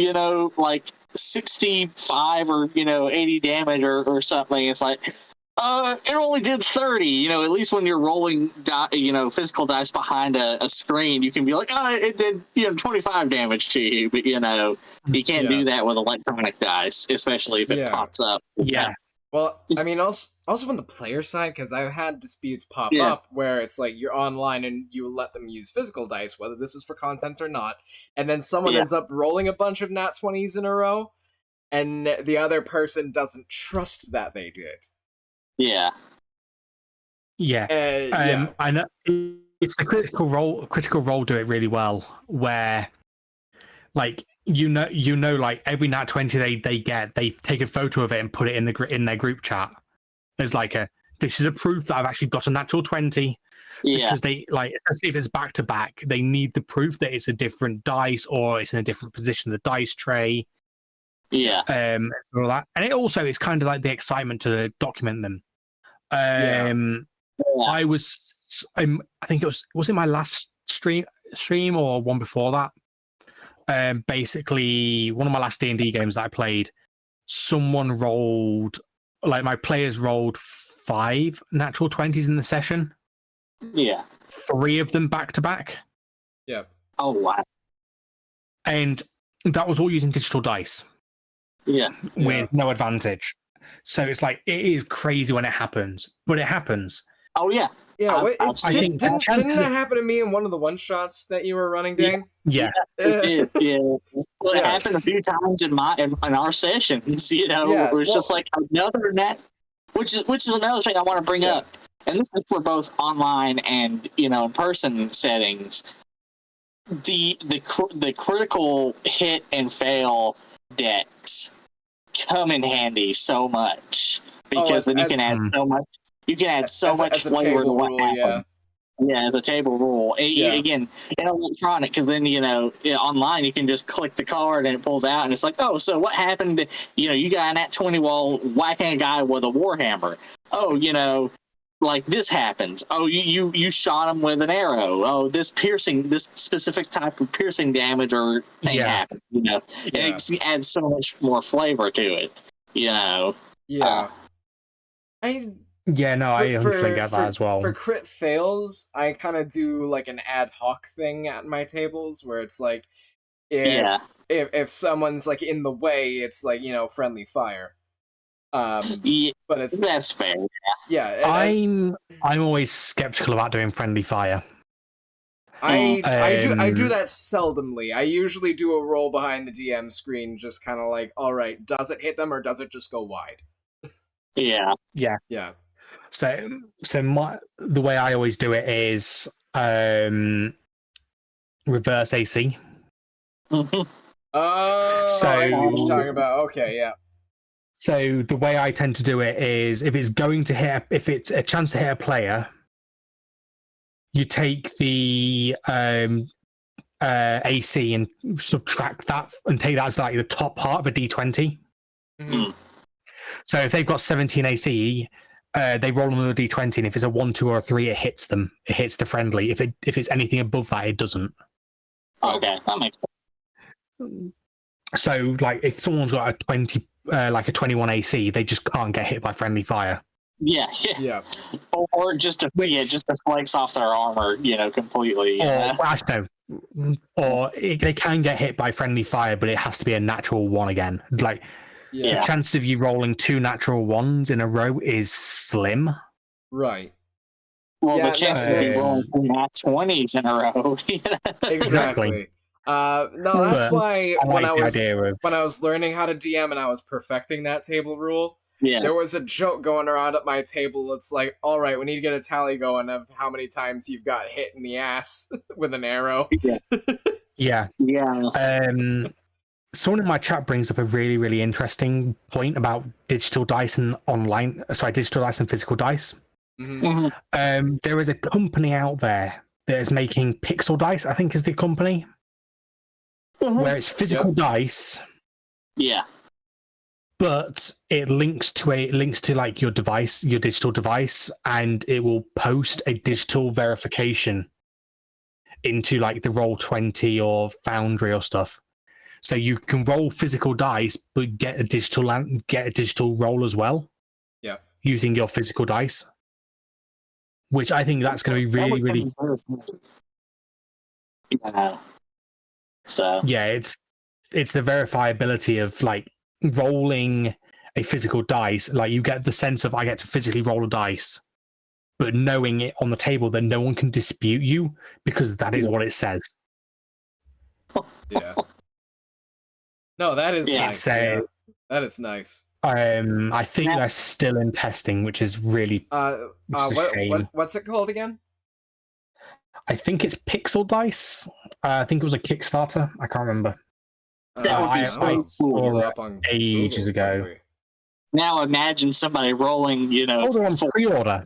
like 65 or 80 damage or something. It's like, it only did 30. At least when you're rolling, physical dice behind a screen, you can be like, oh, it did 25 damage to you, but you can't do that with electronic dice, especially if it pops up. Yeah. Well, I mean, also on the player side, because I've had disputes pop up where it's like you're online and you let them use physical dice, whether this is for content or not, and then someone ends up rolling a bunch of nat 20s in a row, and the other person doesn't trust that they did. Yeah. Yeah. I know it's the critical role. Critical role do it really well, where like like every nat 20 they get, they take a photo of it and put it in their group chat. There's like this is a proof that I've actually got a natural 20. Yeah. Because they like, if it's back to back, they need the proof that it's a different dice or it's in a different position of the dice tray. Yeah. All that, and it also is kind of like the excitement to document them. I think it was in my last stream or one before that. Basically, one of my last D&D games that I played, someone rolled, like my players rolled 5 natural 20s in the session. Yeah. 3 of them back to back. Yeah. Oh wow. And that was all using digital dice. Yeah. With no advantage. So it's like, it is crazy when it happens, but it happens. Oh yeah. Yeah, didn't that happen to me in one of the one-shots that you were running, Dane? Yeah. It did, yeah. Well, it happened a few times in our sessions, it was just like another net, which is another thing I want to bring up. And this is for both online and, in-person settings. The critical hit and fail decks come in handy so much, because then you can add so much. You can add so much flavor to what happens. Yeah, as a table rule. Again, in electronic, because then online you can just click the card and it pulls out, and it's like, oh, so what happened? You got in that 20 while whacking a guy with a warhammer. Oh, like this happens. Oh, you shot him with an arrow. Oh, this specific type of piercing damage or thing happened. It adds so much more flavor to it. Yeah. I 100% get that as well. For crit fails, I kind of do like an ad hoc thing at my tables where it's like, if someone's like in the way, it's like friendly fire. But that's fair. Yeah, I'm always skeptical about doing friendly fire. I do that seldomly. I usually do a roll behind the DM screen, just kind of like, all right, does it hit them or does it just go wide? Yeah. So the way I always do it is reverse AC. Mm-hmm. Oh, I see what you're talking about. Okay, yeah. So the way I tend to do it is, if it's a chance to hit a player, you take the AC and subtract that and take that as like the top part of a D20. Mm-hmm. So if they've got 17 AC, they roll another D20, and if it's a 1, 2, or 3, it hits them. It hits the friendly. If it's anything above that, it doesn't. Okay, that makes sense. So, like, if someone's got a 20, like a 21 AC, they just can't get hit by friendly fire. Yeah. Or just slice off their armor, completely. Or they can get hit by friendly fire, but it has to be a natural 1 again. Like, the chance of you rolling 2 natural 1s in a row is slim. Right. Well, the chance of you rolling 2 nat 20s in a row. Exactly. No, that's why when I was learning how to DM and I was perfecting that table rule, there was a joke going around at my table. It's like, all right, we need to get a tally going of how many times you've got hit in the ass with an arrow. Yeah. Someone in my chat brings up a really, really interesting point about digital dice and digital dice and physical dice. Mm-hmm. There is a company out there that is making Pixel Dice, I think is the company, where it's physical dice. Yeah. But it links to like your device, your digital device, and it will post a digital verification into like the Roll20 or Foundry or stuff. So you can roll physical dice, but get a digital roll as well. Yeah. Using your physical dice, which I think that's going to be really, really. So it's the verifiability of like rolling a physical dice. Like you get the sense of, I get to physically roll a dice, but knowing it on the table that no one can dispute you because that is what it says. Yeah. No, that is nice. That is nice. I think they're still in testing, which is really a shame. What's it called again? I think it's Pixel Dice. I think it was a Kickstarter. I can't remember. That would be so cool. Saw it ages ago. Now imagine somebody rolling, they're on pre-order.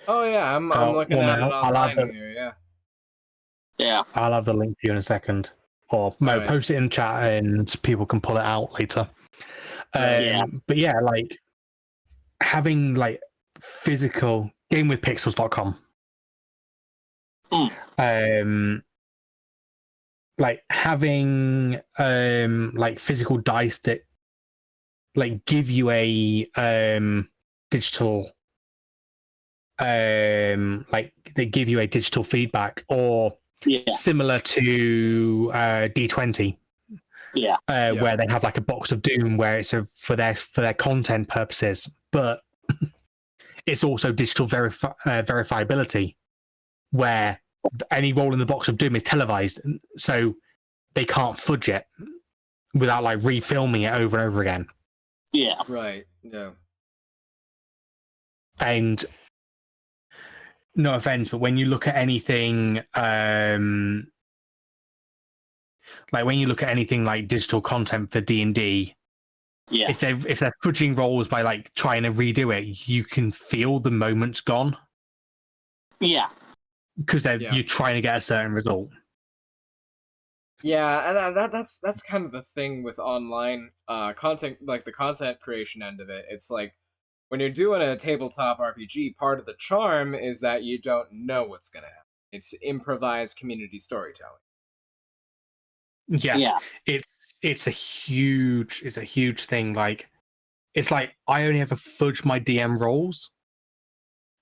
Oh yeah, I'm looking at it online here. Yeah. I'll have the link for you in a second, or post it in chat and people can pull it out later. But yeah, like having like physical gamewithpixels.com. Like having like physical dice that like give you a digital like they give you a digital feedback, or similar to D20, where they have like a box of doom where it's for their content purposes, but it's also digital verifiability, where any roll in the box of doom is televised, so they can't fudge it without like refilming it over and over again. Yeah. Right. Yeah. And no offense, but when you look at anything like when you look at anything like digital content for D&D, if they're fudging rolls by like trying to redo it, you can feel the moment's gone. Yeah. Because you're trying to get a certain result. Yeah, and that's kind of the thing with online content, like the content creation end of it. It's like when you're doing a tabletop RPG, part of the charm is that you don't know what's going to happen. It's improvised community storytelling. Yeah. It's a huge thing. Like, it's like I only ever fudge my DM rolls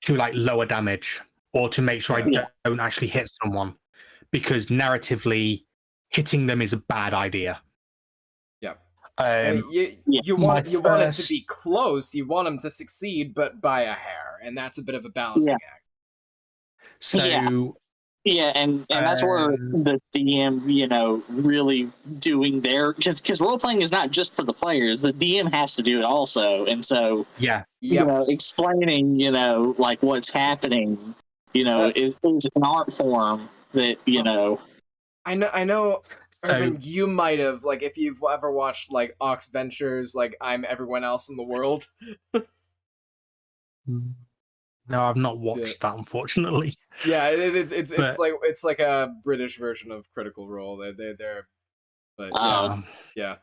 to like lower damage, or to make sure I don't actually hit someone, because narratively hitting them is a bad idea. Yeah. You want it to be close, you want them to succeed, but by a hair, and that's a bit of a balancing act. So and that's where the DM, really doing their, because role playing is not just for the players. The DM has to do it also, and so explaining, like what's happening, is an art form that I know. Urban, you might have, like, if you've ever watched like Ox Ventures, like I'm Everyone Else in the World. No, I've not watched that, unfortunately. Yeah, it's like a British version of Critical Role. They're yeah.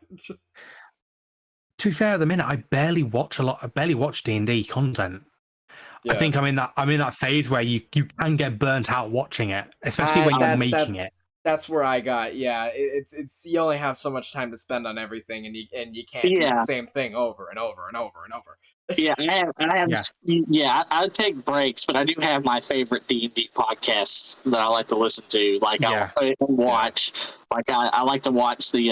To be fair, at the minute I barely watch D&D content. Yeah. I think I'm in that phase where you can get burnt out watching it, especially when you're making it. That's where I got. Yeah, it's you only have so much time to spend on everything, and you can't do the same thing over and over and over and over. Yeah, I take breaks, but I do have my favorite D&D podcasts that I like to listen to. Like I watch, like I like to watch the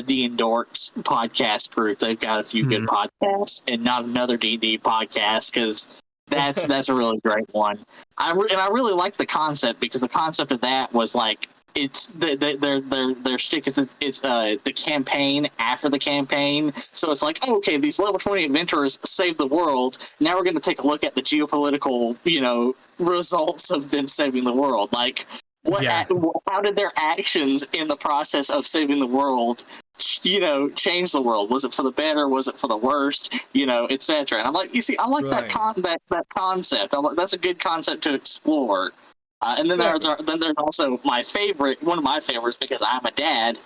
D and Dorks podcast group. They've got a few good podcasts, and Not Another D&D podcast, because that's a really great one. I really like the concept, because the concept of that was like, it's their shtick is it's the campaign after the campaign. So it's like, okay, these level 20 adventurers saved the world. Now we're going to take a look at the geopolitical, results of them saving the world. Like, how did their actions in the process of saving the world, change the world? Was it for the better? Was it for the worst? Etc. And I'm like, I like that concept. That's a good concept to explore. And then there's also one of my favorites, because I'm a dad,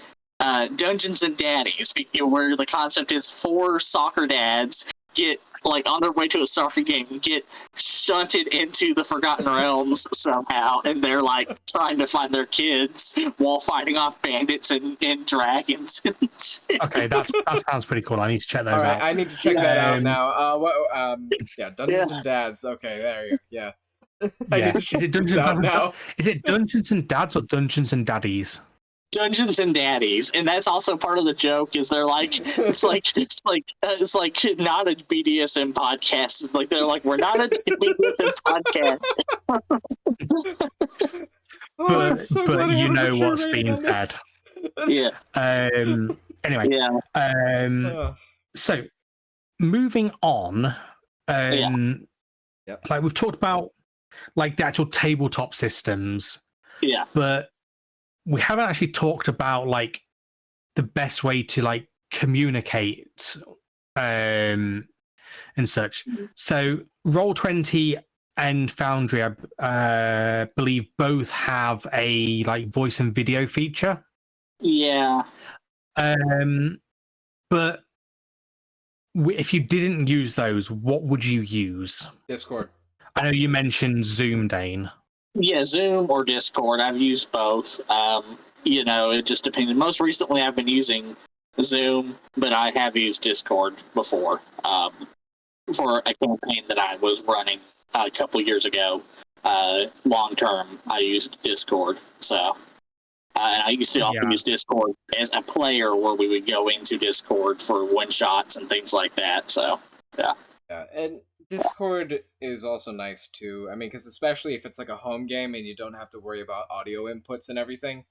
Dungeons and Daddies, where the concept is 4 soccer dads get, like, on their way to a soccer game, get shunted into the Forgotten Realms somehow, and they're like trying to find their kids while fighting off bandits and dragons. Okay, that sounds pretty cool. I need to check those out. I need to check that out now. Dungeons and Dads. Okay, there you go. Yeah. Is it Dungeons and Dads or Dungeons and Daddies? Dungeons and Daddies, and that's also part of the joke. Is they're like, it's like not a BDSM podcast. It's like they're like, we're not a BDSM podcast. But you know what's being said. Yeah. Anyway, so moving on, like we've talked about, like the actual tabletop systems, but we haven't actually talked about like the best way to like communicate and such. So Roll20 and Foundry, I believe, both have a like voice and video feature. But if you didn't use those, what would you use? Discord. I know you mentioned Zoom, Dane. Yeah, Zoom or Discord. I've used both. It just depends. Most recently, I've been using Zoom, but I have used Discord before for a campaign that I was running a couple years ago. Long term, I used Discord. So, and I used to often use Discord as a player, where we would go into Discord for one shots and things like that. So, yeah, and Discord is also nice too. I mean, because especially if it's like a home game and you don't have to worry about audio inputs and everything,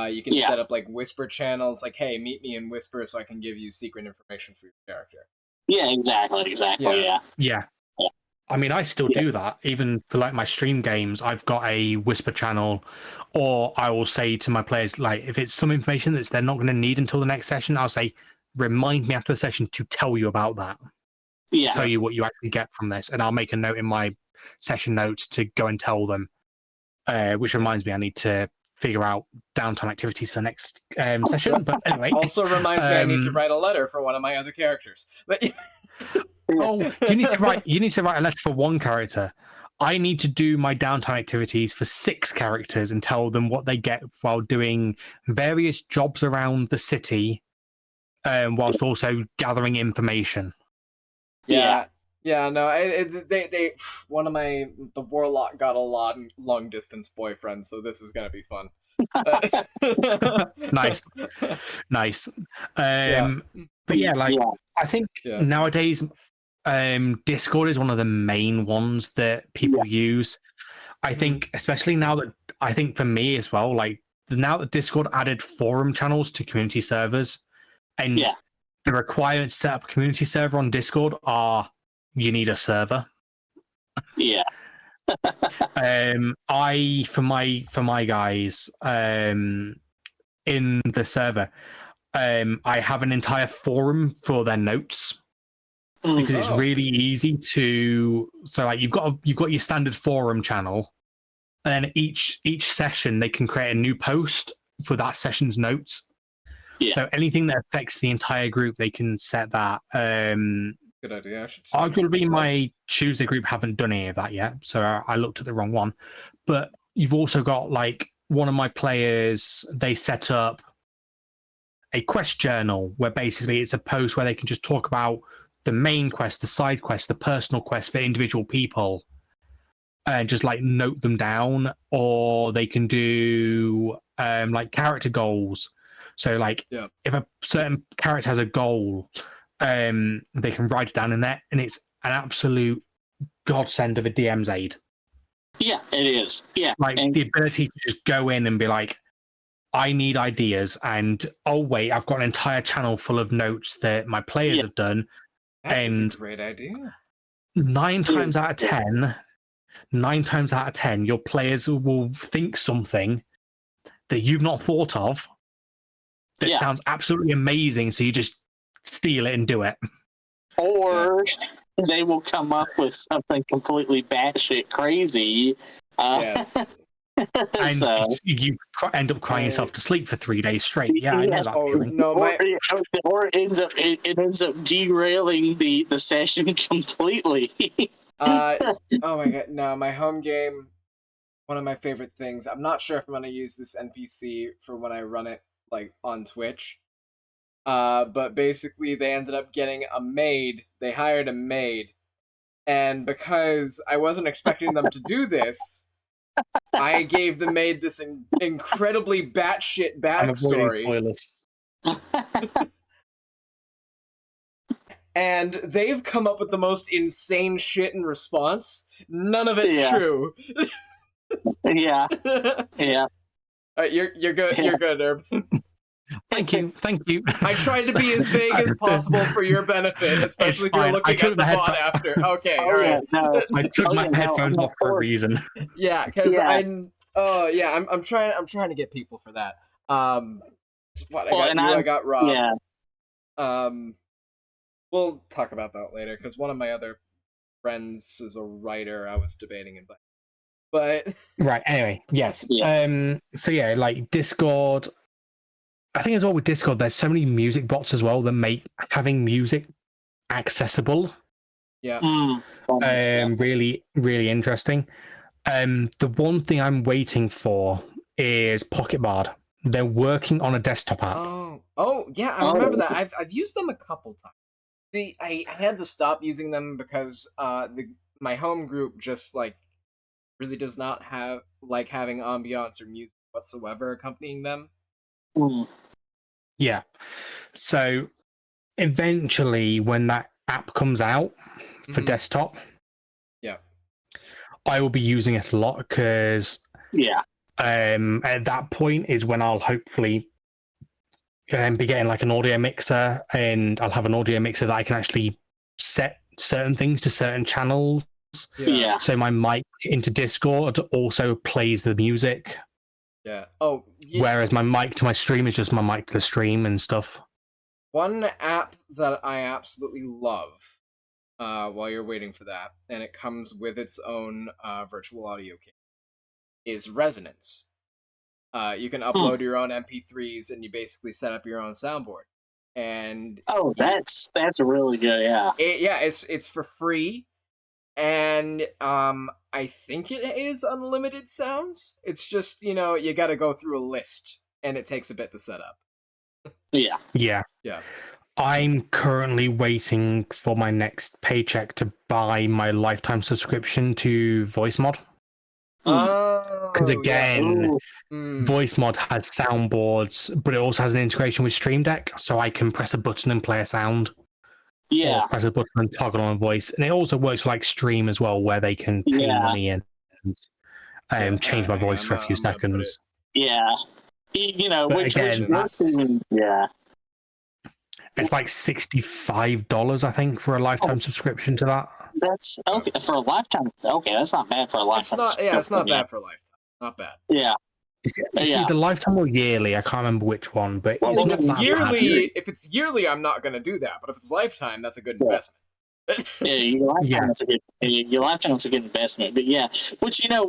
you can set up like whisper channels. Like, hey, meet me in Whisper so I can give you secret information for your character. Yeah, exactly. Yeah. I mean, I still do that. Even for like my stream games, I've got a whisper channel, or I will say to my players, like, if it's some information that they're not going to need until the next session, I'll say, remind me after the session to tell you about that. Tell you what you actually get from this, and I'll make a note in my session notes to go and tell them. Which reminds me, I need to figure out downtime activities for the next session. But anyway, also reminds me I need to write a letter for one of my other characters. But you need to write a letter for one character. I need to do my downtime activities for 6 characters and tell them what they get while doing various jobs around the city, whilst also gathering information. No, they one of the warlock got a long distance boyfriend, so this is gonna be fun. Nice. But I think nowadays, Discord is one of the main ones that people use. I think, especially now that, I think for me as well, like now that Discord added forum channels to community servers, and the requirements to set up a community server on Discord are you need a server. For my guys in the server, I have an entire forum for their notes, because it's really easy to. So like you've got your standard forum channel, and then each session they can create a new post for that session's notes. So anything that affects the entire group, they can set that. Good idea. Arguably, my Tuesday group haven't done any of that yet, so I looked at the wrong one. But you've also got, like, one of my players, they set up a quest journal where basically it's a post where they can just talk about the main quest, the side quest, the personal quest for individual people, and just like note them down. Or they can do like character goals. So like if a certain character has a goal, they can write it down in there, and it's an absolute godsend of a DM's aid. Yeah, it is. Yeah, like the ability to just go in and be like, I need ideas, and oh wait, I've got an entire channel full of notes that my players have done. That's a great idea. 9 times out of 10, your players will think something that you've not thought of that sounds absolutely amazing, so you just steal it and do it. Or they will come up with something completely batshit crazy. Yes. And so, you end up crying yourself to sleep for 3 days straight. Yeah, I know that feeling. Or it ends up derailing the session completely. Oh my god, no, my home game, one of my favorite things, I'm not sure if I'm going to use this NPC for when I run it like on Twitch. But basically they ended up getting a maid. They hired a maid. And because I wasn't expecting them to do this, I gave the maid this incredibly batshit backstory. And they've come up with the most insane shit in response. None of it's true. Yeah. You're good. You're good, Herb. Thank you. I tried to be as vague as possible for your benefit, especially if you're looking at the bot after. Okay, all right. I took my headphones off for a reason. Yeah, because I'm trying to get people for that. What I got Rob. Yeah. We'll talk about that later because one of my other friends is a writer. I was debating it, but right. Anyway, yes. Yeah. So yeah, like Discord. I think as well with Discord, there's so many music bots as well that make having music accessible. Yeah. Really, really interesting. The one thing I'm waiting for is Pocket Bard. They're working on a desktop app. Oh, yeah, I remember that. I've used them a couple times. I had to stop using them because my home group just like really does not have like having ambiance or music whatsoever accompanying them. Yeah. So eventually, when that app comes out for desktop, I will be using it a lot because at that point is when I'll hopefully be getting like an audio mixer, and I'll have an audio mixer that I can actually set certain things to certain channels. Yeah. So my mic into Discord also plays the music. Yeah. Whereas my mic to my stream is just my mic to the stream and stuff. One app that I absolutely love while you're waiting for that, and it comes with its own virtual audio kit, is Resonance. You can upload your own MP3s, and you basically set up your own soundboard. And that's really good. Yeah. It's for free, and I think it is unlimited sounds. It's just you got to go through a list, and it takes a bit to set up. Yeah. I'm currently waiting for my next paycheck to buy my lifetime subscription to VoiceMod. Because again, VoiceMod has soundboards, but it also has an integration with Stream Deck, so I can press a button and play a sound. Yeah. Or press a button and toggle on a voice. And it also works for like Stream as well, where they can pay money in and change my voice for a few seconds. Yeah. Which it's like $65, I think, for a lifetime subscription to that. That's okay for a lifetime. Okay, that's not bad for a lifetime. It's not bad for a lifetime. Not bad. Yeah. It's either lifetime or yearly. I can't remember which one, but if it's yearly, I'm not going to do that. But if it's lifetime, that's a good investment. Your lifetime's a good investment. But yeah,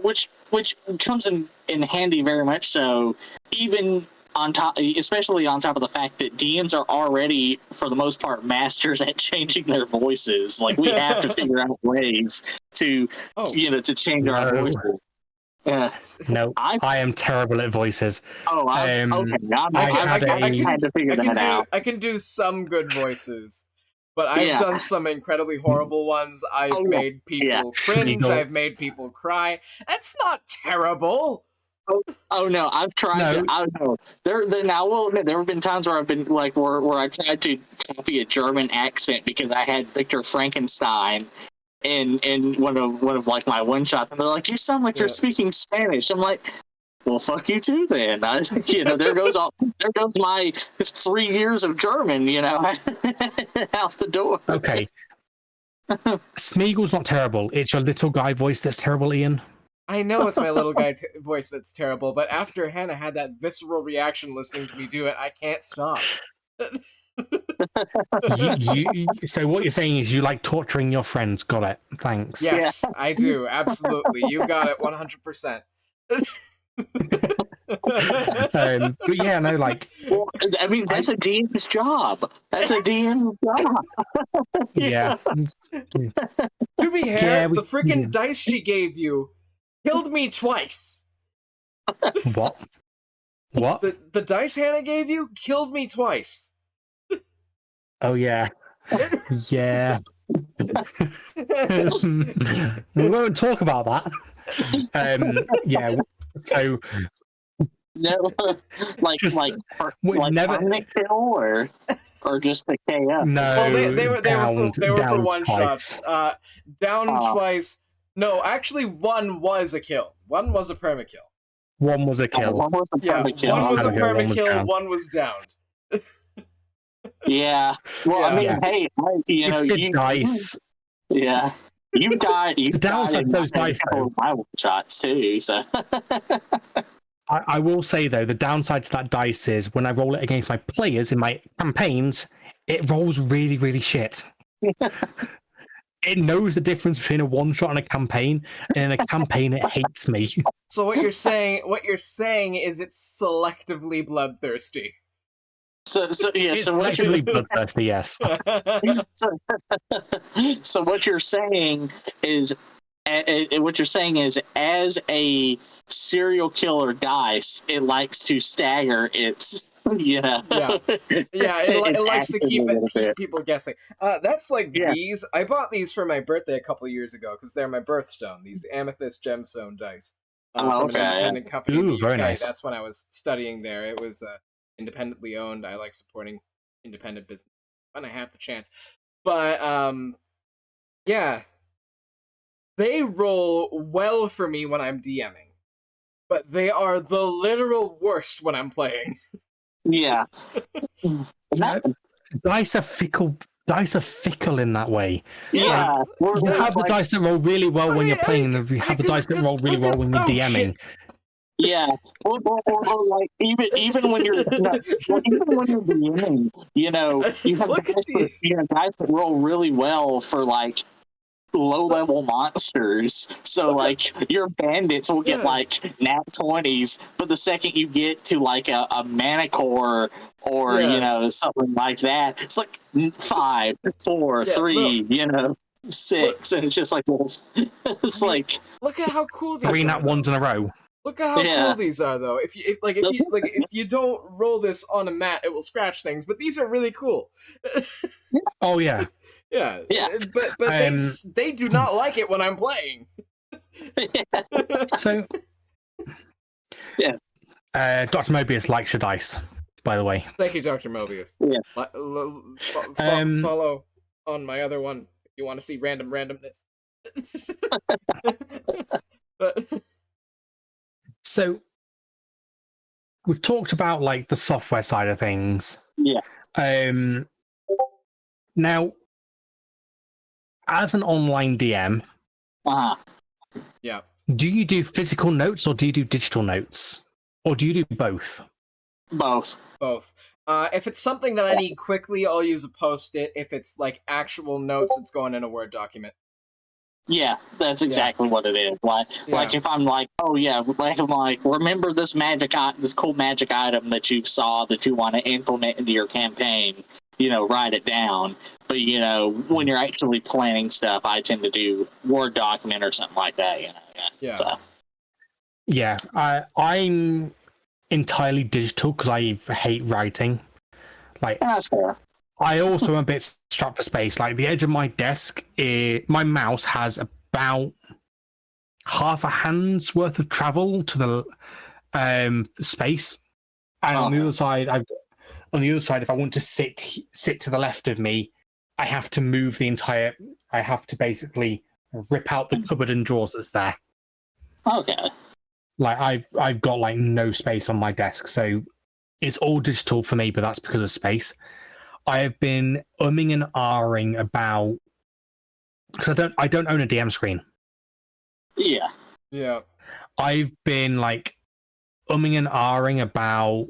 which comes in handy very much so. Even on top, especially on top of the fact that DMs are already, for the most part, masters at changing their voices. Like we have to figure out ways to change our voices. No, I am terrible at voices. I had to figure that out. I can do some good voices, but I've done some incredibly horrible ones. I've made people cringe. I've made people cry. That's not terrible. Oh no! I've tried. No. There have been times where I've been like where I tried to copy a German accent because I had Victor Frankenstein in one of like my one shots, and they're like, "You sound like you're speaking Spanish." I'm like, "Well, fuck you too, then." There goes my 3 years of German, out the door. Okay. Smeagol's not terrible. It's your little guy voice that's terrible, Ian. I know it's my little guy voice that's terrible, but after Hannah had that visceral reaction listening to me do it, I can't stop. So what you're saying is you like torturing your friends. Got it. Thanks. Yes, I do. Absolutely. You got it 100%. But yeah, no, like... Well, I mean, that's a DM's job. That's a DM's job. Yeah. To be fair, the freaking dice she gave you killed me twice. What? The dice Hannah gave you killed me twice. Oh, yeah. Yeah. We won't talk about that. Yeah, so... No, like permanent kill or just a KO? No, well, they were for one shots. Down twice. No, actually, one was a kill. One was a permakill. One was a kill. One was a perma kill. One was a perma perma kill. One was downed. Yeah. Well, I mean, hey, you dice. Yeah. You died. You the downside of those dice, though, my shots too. So. I will say though, the downside to that dice is when I roll it against my players in my campaigns, it rolls really, really shit. It knows the difference between a one shot and a campaign, and in a campaign, it hates me. So what you're saying is it's selectively bloodthirsty. So it's actually bloodthirsty, yes. So what you're saying is, as a serial killer dice, it likes to stagger its, Yeah, it likes to keep people guessing. That's like these. I bought these for my birthday a couple of years ago because they're my birthstone. These amethyst gemstone dice from an independent company in the UK. Very nice. That's when I was studying there. It was independently owned. I like supporting independent business when I have the chance. But yeah, they roll well for me when I'm DMing, but they are the literal worst when I'm playing. Yeah. Dice are fickle. Dice are fickle in that way. Yeah. You have the dice that roll really well when you're playing, and you have the dice that roll really well when you're DMing. Shit. Yeah, or like even when you're DMing, you have guys that roll really well for like low-level monsters. So like your bandits will get like nat 20s, but the second you get to like a manicore or something like that, it's like 5, 4, 3, 6, and it's just like like look at how cool these 3 are. nat ones in a row. Look at how cool these are, though. If you don't roll this on a mat, it will scratch things. But these are really cool. Oh yeah, yeah. But they do not like it when I'm playing. So, Dr. Mobius likes your dice, by the way. Thank you, Dr. Mobius. Yeah. Follow on my other one if you want to see randomness. So, we've talked about like the software side of things. Yeah. Now, as an online DM, yeah, do you do physical notes or do you do digital notes, or do you do both? Both. If it's something that I need quickly, I'll use a Post-it. If it's like actual notes, it's going in a Word document. Yeah, that's exactly what it is. Like if I'm like, remember this cool magic item that you saw that you want to implement into your campaign, write it down. But when you're actually planning stuff, I tend to do Word document or something like that. Yeah. So. Yeah, I'm entirely digital because I hate writing. Like, that's fair. I also am a bit strapped for space. Like the edge of my desk, my mouse has about half a hand's worth of travel to the space, and on the other side, if I want to sit to the left of me, I have to move the entire. I have to basically rip out the cupboard and drawers that's there. Okay. Like I've got like no space on my desk, so it's all digital for me. But that's because of space. I have been umming and ahhing about because I don't own a DM screen. Yeah. I've been like umming and ahhing about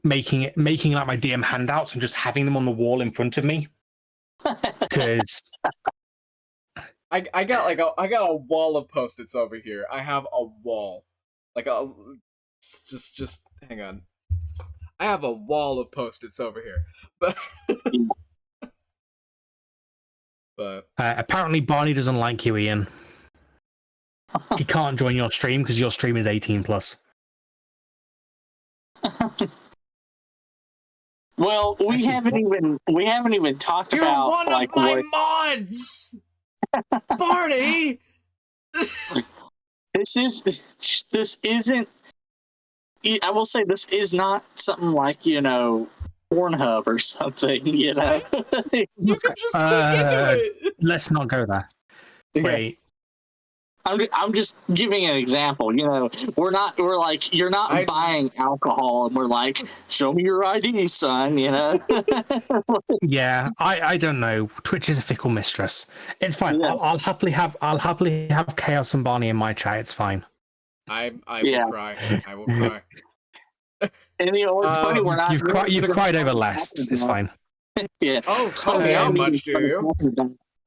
making like my DM handouts and just having them on the wall in front of me. Because I got a wall of Post-its over here. I have a wall, just hang on. I have a wall of Post-its over here, but apparently Barney doesn't like you, Ian. He can't join your stream because your stream is 18+. Well, we haven't even talked about one of my mods, Barney. This isn't. I will say this is not something like Pornhub or something. You can just click into it. Let's not go there. Wait. I'm just giving an example. You know, we're like, you're not buying alcohol, and we're like, show me your ID, son. You know. Yeah, I don't know. Twitch is a fickle mistress. It's fine. Yeah. I'll happily have Chaos and Barney in my chat. It's fine. I will cry. I will cry. And it's funny, we're not. You've cried over less. It's fine. Yeah. Oh, tell me how much do you?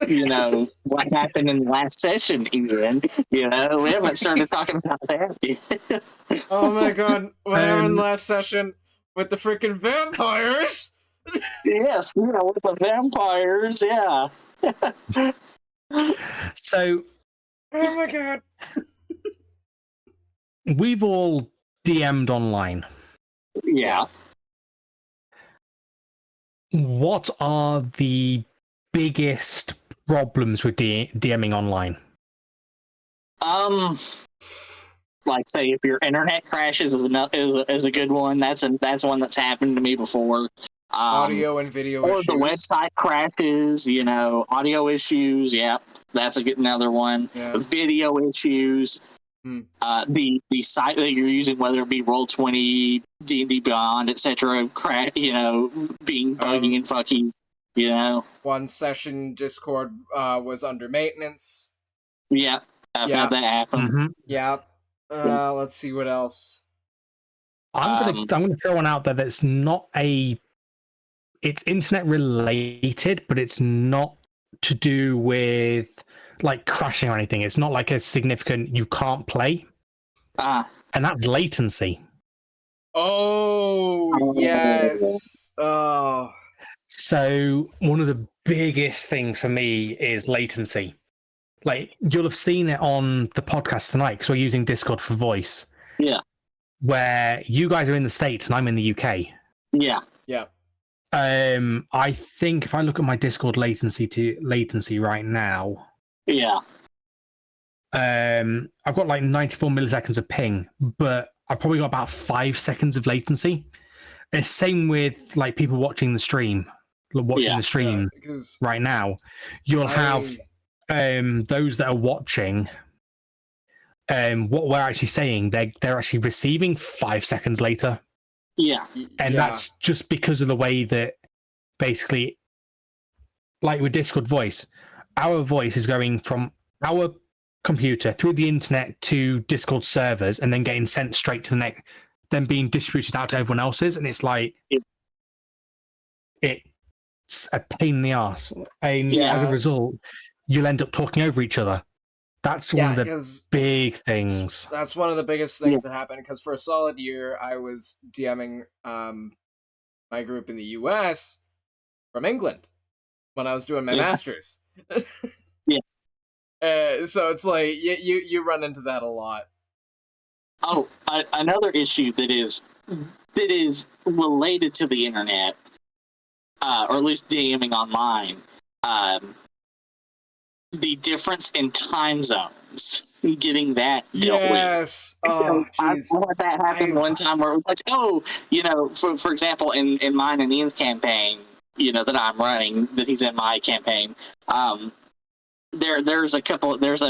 You know what happened in the last session, even. You know, we haven't started talking about that yet. Oh my god, what happened in the last session with the freaking vampires? Yes, you know, with the vampires, yeah. So, oh my god, we've all DM'd online. Yeah. What are the biggest problems with DMing online? Like, say, if your internet crashes is a good one. That's one that's happened to me before. Audio and video or issues. The website crashes. You know, audio issues. Yeah, that's another one. Yeah. Video issues. The site that you're using, whether it be Roll20, D&D Beyond, etc., you know, being buggy and fucking, you know. One session Discord was under maintenance. Yeah, I've had that happen. Mm-hmm. Yeah. Let's see what else. I'm gonna throw one out there that's not it's internet related, but it's not to do with like crashing or anything. It's not like a significant you can't play. And that's latency. Oh yes. Oh. So one of the biggest things for me is latency. Like, you'll have seen it on the podcast tonight because we're using Discord for voice. Yeah. Where you guys are in the States and I'm in the UK. Yeah. Yeah. I think if I look at my Discord latency right now. Yeah. I've got like 94 milliseconds of ping, but I've probably got about 5 seconds of latency. And same with like people watching the stream, the stream right now. You'll have those that are watching. What we're actually saying, they're actually receiving 5 seconds later. Yeah. And that's just because of the way that basically, like with Discord voice, our voice is going from our computer through the internet to Discord servers and then getting sent straight to the next, then being distributed out to everyone else's. And it's like, it's a pain in the ass. And as a result, you'll end up talking over each other. That's one of the big things. That's one of the biggest things that happened, because for a solid year, I was DMing my group in the US from England when I was doing my master's. So it's like, you run into that a lot. Oh, another issue that is related to the internet, or at least DMing online, the difference in time zones, getting that dealt with. Yes. Oh, jeez. I had that happen one time where it was like, oh, you know, for example, in mine and Ian's campaign, you know, that I'm running, that he's in my campaign, there's a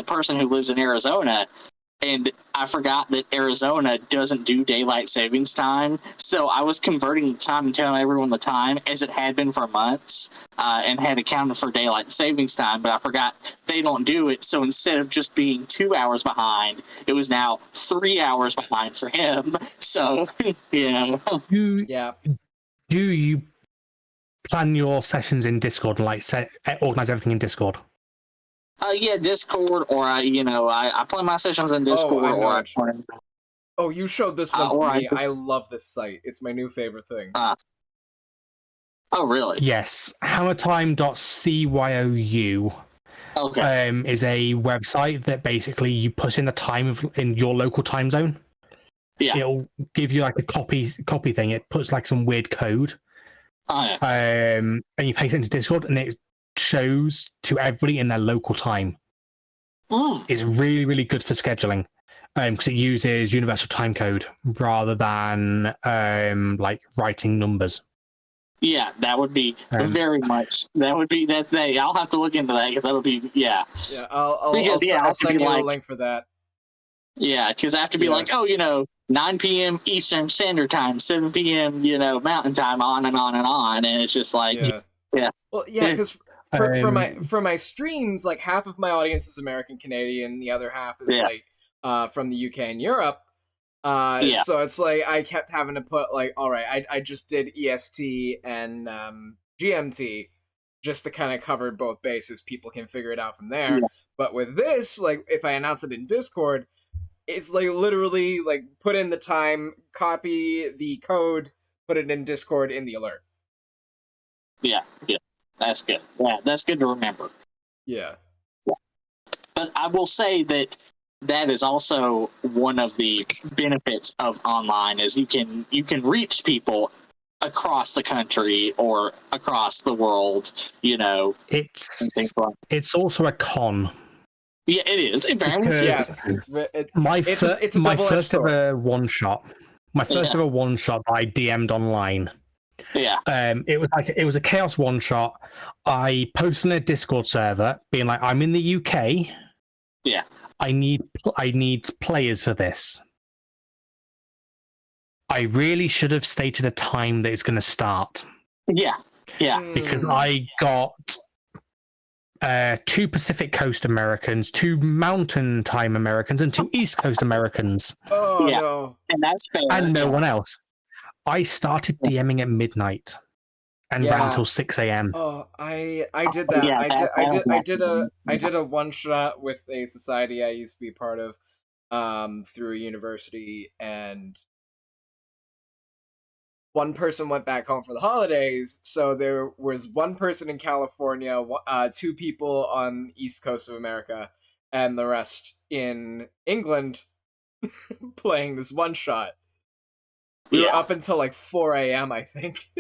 person who lives in Arizona, and I forgot that Arizona doesn't do daylight savings time, so I was converting the time and telling everyone the time as it had been for months, and had accounted for daylight savings time, but I forgot they don't do it, so instead of just being 2 hours behind, it was now 3 hours behind for him, so, you know. Do you plan your sessions in Discord and like organize everything in Discord? Yeah, Discord, or I play my sessions in Discord, Oh, you showed this one to me. I love this site. It's my new favorite thing. Oh, really? Yes, hammertime.cyu is a website that basically you put in a time in your local time zone. Yeah, it'll give you like a copy thing. It puts like some weird code. And you paste it into Discord, and it shows to everybody in their local time. It's really, really good for scheduling, because it uses universal time code rather than like writing numbers. Yeah, that would be very much. That's. I'll have to look into that because that'll be. Yeah. Yeah, I'll send you a link for that. Yeah, because I have to be like, 9 p.m. Eastern Standard Time, 7 p.m. Mountain Time, on and on and on, and it's just like, yeah. Well, yeah, because for my streams, like half of my audience is American Canadian, the other half is like from the UK and Europe. So it's like I kept having to put like, all right, I just did EST and GMT just to kind of cover both bases. People can figure it out from there. Yeah. But with this, like if I announce it in Discord, it's like literally like put in the time, copy the code, put it in Discord in the alert. Yeah, that's good. Yeah, that's good to remember. Yeah. But I will say that is also one of the benefits of online is you can reach people across the country or across the world, It's also a con. Yeah, it is. It very much is. My first ever one shot that I DM'd online. Yeah. It was a chaos one shot. I posted in a Discord server being like, I'm in the UK. Yeah. I need players for this. I really should have stated a time that it's going to start. Yeah. Because I got 2 Pacific Coast Americans, 2 Mountain Time Americans, and 2 East Coast Americans. Oh no! And that's fair. And no one else. I started DMing at midnight and ran until 6 a.m. Oh, I did that. I did a one shot with a society I used to be part of, through a university, and one person went back home for the holidays, so there was one person in California, 2 people on the East Coast of America, and the rest in England playing this one shot. We were up until like 4 a.m., I think.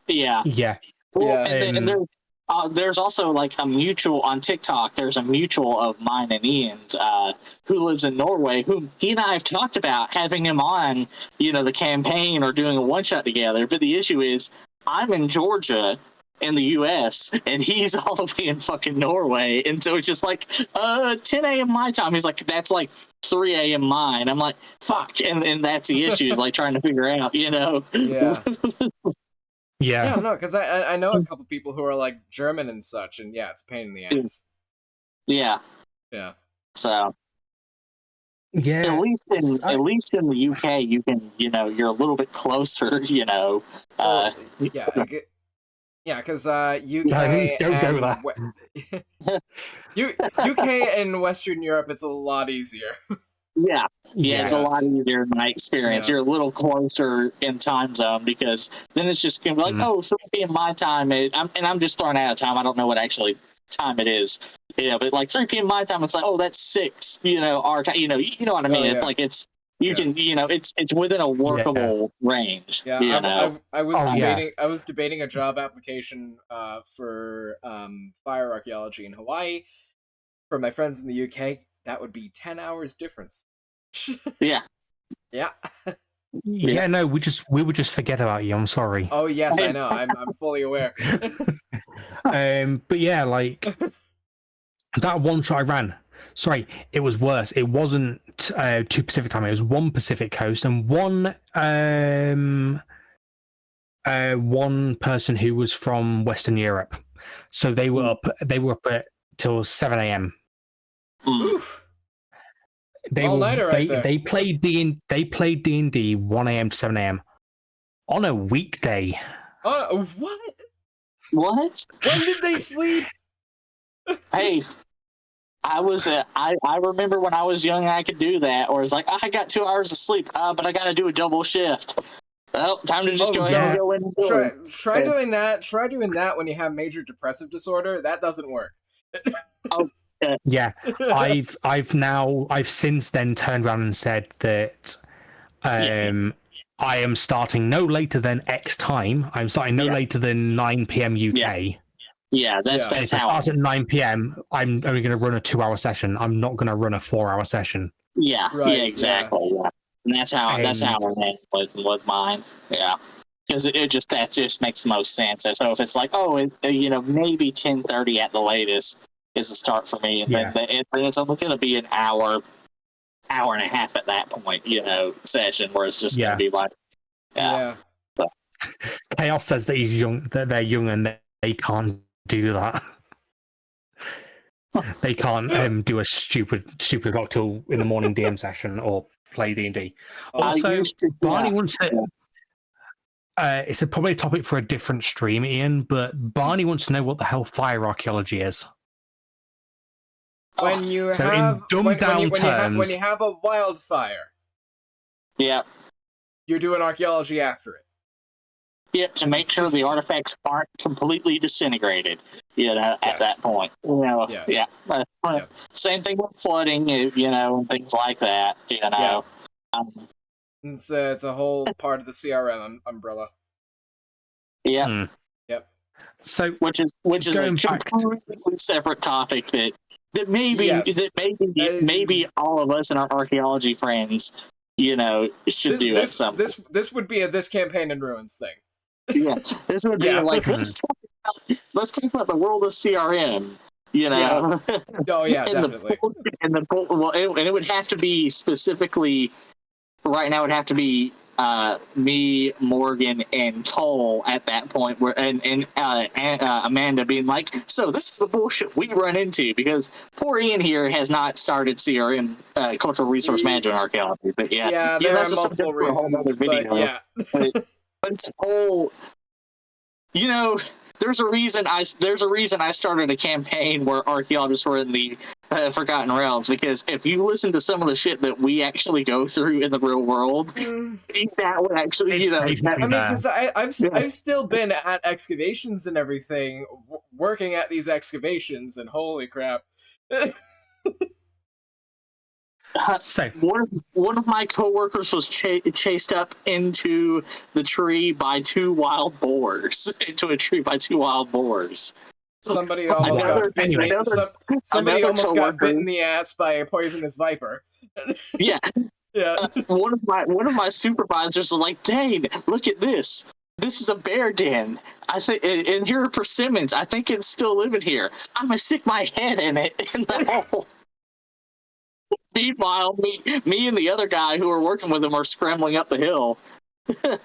Yeah. Well, and there's also like a mutual on TikTok. There's a mutual of mine and Ian's who lives in Norway, who he and I have talked about having him on, the campaign or doing a one shot together. But the issue is I'm in Georgia in the US and he's all the way in fucking Norway. And so it's just like 10 a.m. my time. He's like, that's like 3 a.m. mine. I'm like, fuck. And that's the issue is like trying to figure out, Yeah, no, because I know a couple people who are like German and such, and it's a pain in the ass. Yeah. So at least in the UK, you can you're a little bit closer. Because UK and Western Europe, it's a lot easier. Yeah, it's a lot easier in my experience. You're a little closer in time zone because then it's just gonna be like, 3 p.m. my time, and I'm just throwing out a time. I don't know what actually time it is. But like 3 p.m. my time, it's like, that's 6. Our time. You know what I mean? It's like it's it's within a workable range. Yeah, I was debating a job application for fire archaeology in Hawaii for my friends in the UK. That would be 10 hours difference. Yeah. No, we would just forget about you. I'm sorry. Oh yes, I know. I'm fully aware. But yeah, like that one shot I ran. Sorry, it was worse. It wasn't 2 Pacific time. It was 1 Pacific Coast and one person who was from Western Europe. So they were up at till 7 a.m. Oof. They played D&D 1 a.m. to 7 a.m. on a weekday. What? When did they sleep? Hey, I remember when I was young I could do that, or it's like I got 2 hours of sleep, but I got to do a double shift. Well, time to just go ahead and go in and do it. Try doing that. Try doing that when you have major depressive disorder. That doesn't work. Yeah, I've since then turned around and said that I am starting no later than X time. I'm starting no later than 9 p.m. UK. Yeah, that's if I start at 9 p.m., I'm only going to run a 2-hour session. I'm not going to run a 4-hour session. Yeah, exactly. Yeah. And that's how I ran with mine. Yeah. because that just makes the most sense. And so if it's like, maybe 10:30 at the latest is the start for me, and then it's only going to be an hour and a half at that point, session where it's just going to be like, So. Chaos says that he's young, that they're young, and they can't do that. They can't do a stupid o'clock till in the morning DM session or play D&D. Also, Barney wants to. It's probably a topic for a different stream, Ian. But Barney wants to know what the hell fire archaeology is. When you in dumbed down terms, when you have a wildfire, you're doing archaeology after it. Yep, to make sure the artifacts aren't completely disintegrated, at that point. Same thing with flooding, and things like that, It's a whole part of the CRM umbrella. Yeah. Yep. So, which is a completely separate topic that maybe all of us and our archaeology friends, should do at some point. This would be a This Campaign in Ruins thing. Yeah, this would be like let's talk about the world of CRM. Oh yeah, definitely. And it would have to be specifically. Right now, it would have to be me, Morgan, and Cole at that point, and Amanda being like, "So this is the bullshit we run into," because poor Ian here has not started CRM, cultural resource management archaeology, but there are multiple reasons, but it's whole, there's a reason I started a campaign where archaeologists were in the Forgotten Realms, because if you listen to some of the shit that we actually go through in the real world, that would actually, because I've still been at excavations and everything, working at these excavations, and holy crap. One of my coworkers was chased up into the tree by two wild boars. Somebody almost got bitten. Somebody almost got bit in the ass by a poisonous viper. Yeah. One of my supervisors was like, "Dane, look at this. This is a bear den. I think, and here are persimmons. I think it's still living here. I'm gonna stick my head in the hole." Meanwhile, me and the other guy who were working with him are scrambling up the hill. So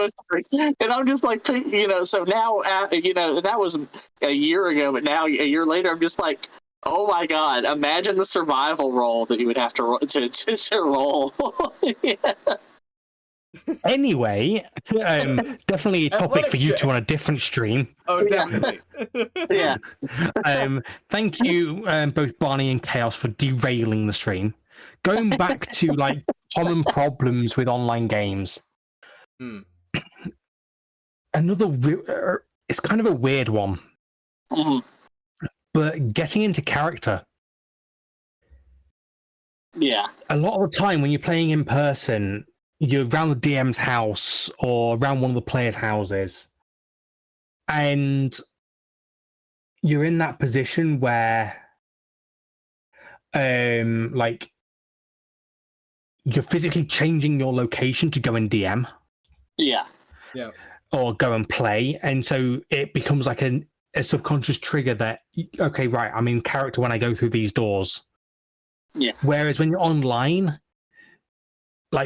it's like, and I'm just like, so now, that was a year ago, but now a year later, I'm just like, oh my god, imagine the survival roll that you would have to roll. Anyway, definitely a topic for you two on a different stream. Oh, definitely. Thank you, both Barney and Chaos, for derailing the stream. Going back to common problems with online games. It's kind of a weird one. But getting into character. Yeah. A lot of the time when you're playing in person, you're around the DM's house or around one of the players' houses, and you're in that position where you're physically changing your location to go and DM. Yeah. Or go and play. And so it becomes like a subconscious trigger that, okay, right, I'm in character when I go through these doors. Yeah. Whereas when you're online,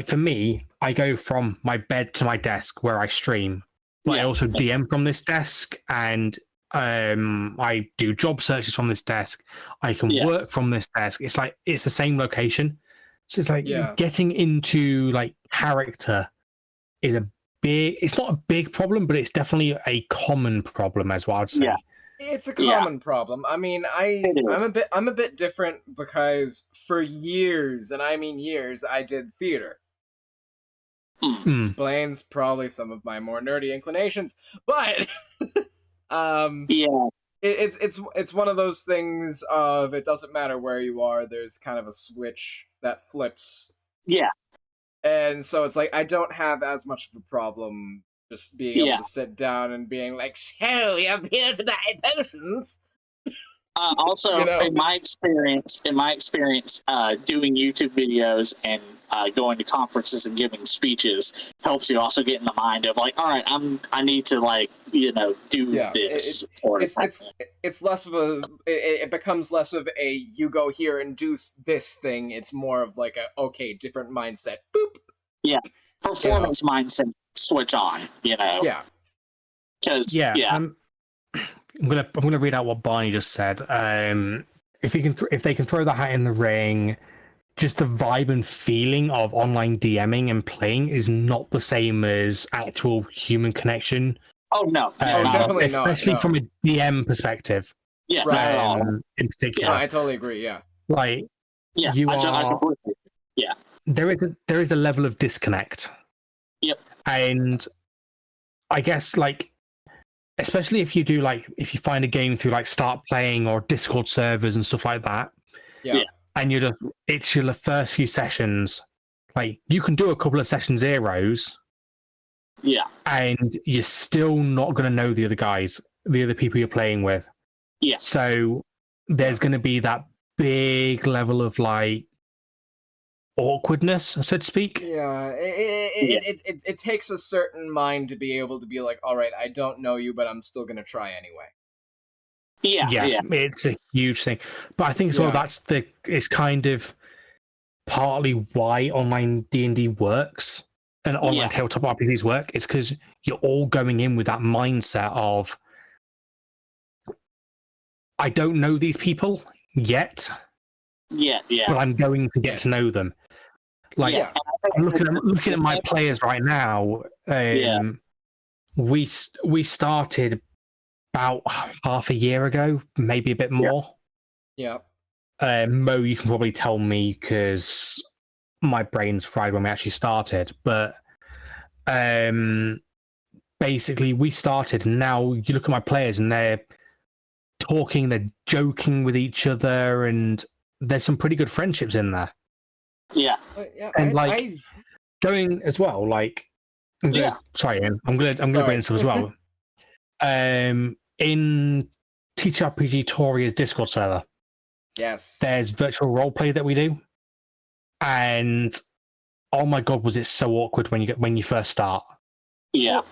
for me, I go from my bed to my desk where I stream. But I also DM from this desk, and I do job searches from this desk. I can work from this desk. It's it's the same location. So it's getting into character is it's not a big problem, but it's definitely a common problem, as well, I'd say. Yeah. It's a common problem. I mean, I'm a bit different because for years, and I mean years, I did theater. Explains probably some of my more nerdy inclinations, but it's one of those things of, it doesn't matter where you are, there's kind of a switch that flips. Yeah. And so it's I don't have as much of a problem just being able to sit down and being like, "So, I'm here to die potions." Also, in my experience, doing YouTube videos and going to conferences and giving speeches helps you also get in the mind of like, all right, I need to like, do this. It's less of a, it becomes less of a, you go here and do this thing. It's more of like a, okay, different mindset. Boop. Yeah. Performance mindset switch on, Yeah. Because, I'm gonna read out what Barney just said. If they can throw the hat in the ring, just the vibe and feeling of online DMing and playing is not the same as actual human connection. Oh no, definitely especially not. from a DM perspective. Yeah, right. In particular, I totally agree. Yeah, I completely. Yeah, there is a level of disconnect. Yep, and I guess like, especially if you find a game through like Start Playing or Discord servers and stuff like that. Yeah. And it's your first few sessions. Like you can do a couple of session zeros. Yeah. And you're still not going to know the other guys, the other people you're playing with. Yeah. So there's going to be that big level of like awkwardness, so to speak. Yeah. It takes a certain mind to be able to be like, all right, I don't know you, but I'm still going to try anyway. Yeah, it's a huge thing. But I think as well it's kind of partly why online D&D works and online tabletop RPGs work. It's because you're all going in with that mindset of, I don't know these people yet. Yeah. But I'm going to get to know them. Like I'm looking at my players right now. We started about half a year ago, maybe a bit more. Yeah. Mo, you can probably tell me because my brain's fried when we actually started. But basically, we started, and now you look at my players, and they're talking, they're joking with each other, and there's some pretty good friendships in there. Yeah. And going as well, like, sorry, Ian, I'm gonna bring this up as well. In TTRPG Toria's Discord server, yes, there's virtual roleplay that we do, and oh my god, was it so awkward when you first start? Yeah.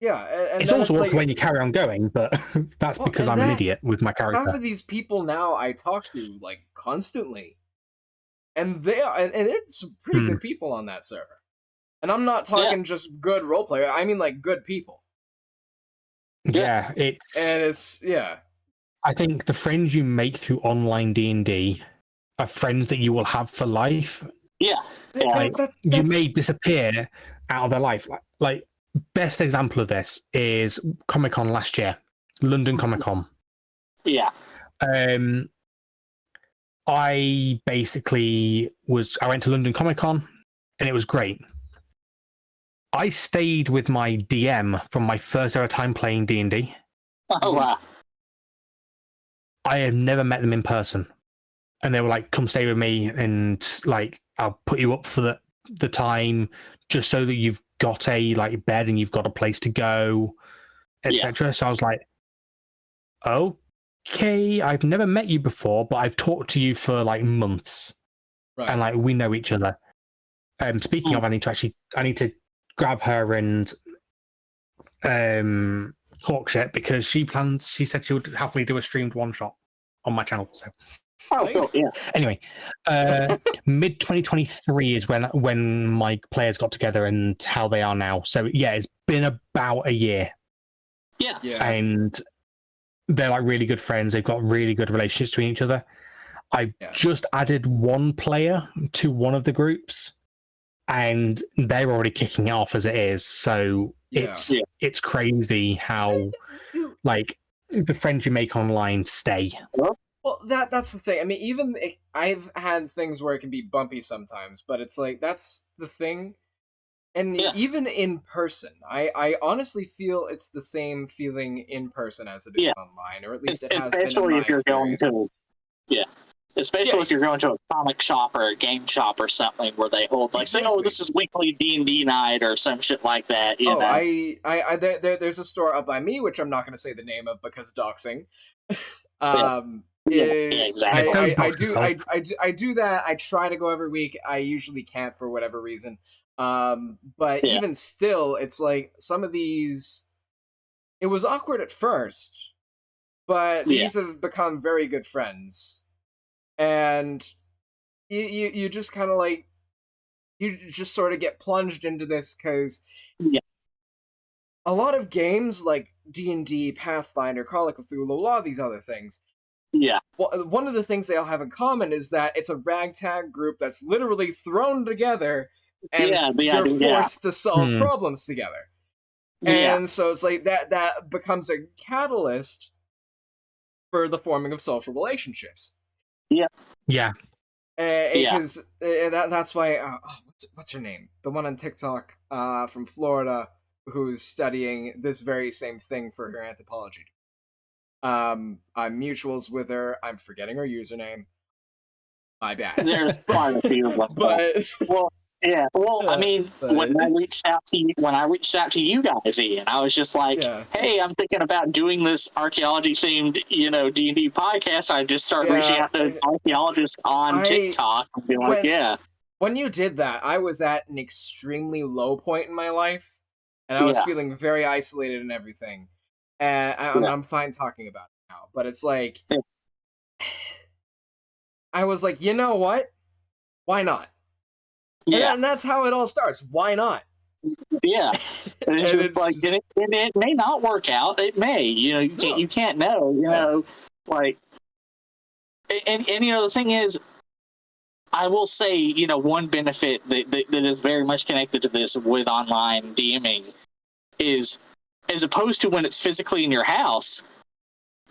And it's also awkward when you carry on going, but that's because I'm an idiot with my character. Half of these people now I talk to like constantly, and it's pretty good people on that server. And I'm not talking just good roleplayer. I mean like good people. Yeah, I think the friends you make through online D&D are friends that you will have for life. Yeah. You may disappear out of their life. Like best example of this is Comic-Con last year, London Comic-Con. Yeah. I basically I went to London Comic-Con and it was great. I stayed with my DM from my first ever time playing D&D. Oh, wow. I had never met them in person. And they were like, come stay with me and like, I'll put you up for the time just so that you've got a like bed and you've got a place to go, etc. So I was like, okay, I've never met you before, but I've talked to you for like months. Right. And like, we know each other. Speaking of, I need to grab her and talk shit because she said she would happily do a streamed one shot on my channel. So cool, yeah. Anyway, mid 2023 is when my players got together and how they are now. So yeah, it's been about a year. Yeah. And they're like really good friends. They've got really good relationships between each other. I've just added one player to one of the groups. And they're already kicking it off as it is, so it's crazy how like the friends you make online stay. Well, that's the thing. I mean, I've had things where it can be bumpy sometimes, but it's like that's the thing. And even in person, I honestly feel it's the same feeling in person as it is online, or at least it has been in my experience. Especially if you're going to a comic shop or a game shop or something where they hold like, say, oh, this is weekly D&D night or some shit like that. You know? There's a store up by me, which I'm not going to say the name of because doxing. Exactly. I do that. I try to go every week. I usually can't for whatever reason. But even still, it's like some of these. It was awkward at first, but these have become very good friends, and you just kind of like you just sort of get plunged into this because a lot of games like D&D, Pathfinder, Call of Cthulhu, a lot of these other things. Yeah. One of the things they all have in common is that it's a ragtag group that's literally thrown together and they're forced to solve problems together. And so it's like that becomes a catalyst for the forming of social relationships. Yeah. Because that's why what's her name? The one on TikTok from Florida who's studying this very same thing for her anthropology. I'm mutuals with her. I'm forgetting her username. My bad. There's quite a few of them. But I mean, when I reached out to you guys, Ian, I was just like, "Hey, I'm thinking about doing this archaeology themed, D&D podcast." I just started reaching out to archaeologists on TikTok and being like, When you did that, I was at an extremely low point in my life, and I was feeling very isolated and everything. And I'm fine talking about it now, but it's like, I was like, you know what? Why not? And that's how it all starts. Why not? Yeah. It may not work out. It may. You can't know. Like, and the thing is, I will say, one benefit that is very much connected to this with online DMing is, as opposed to when it's physically in your house,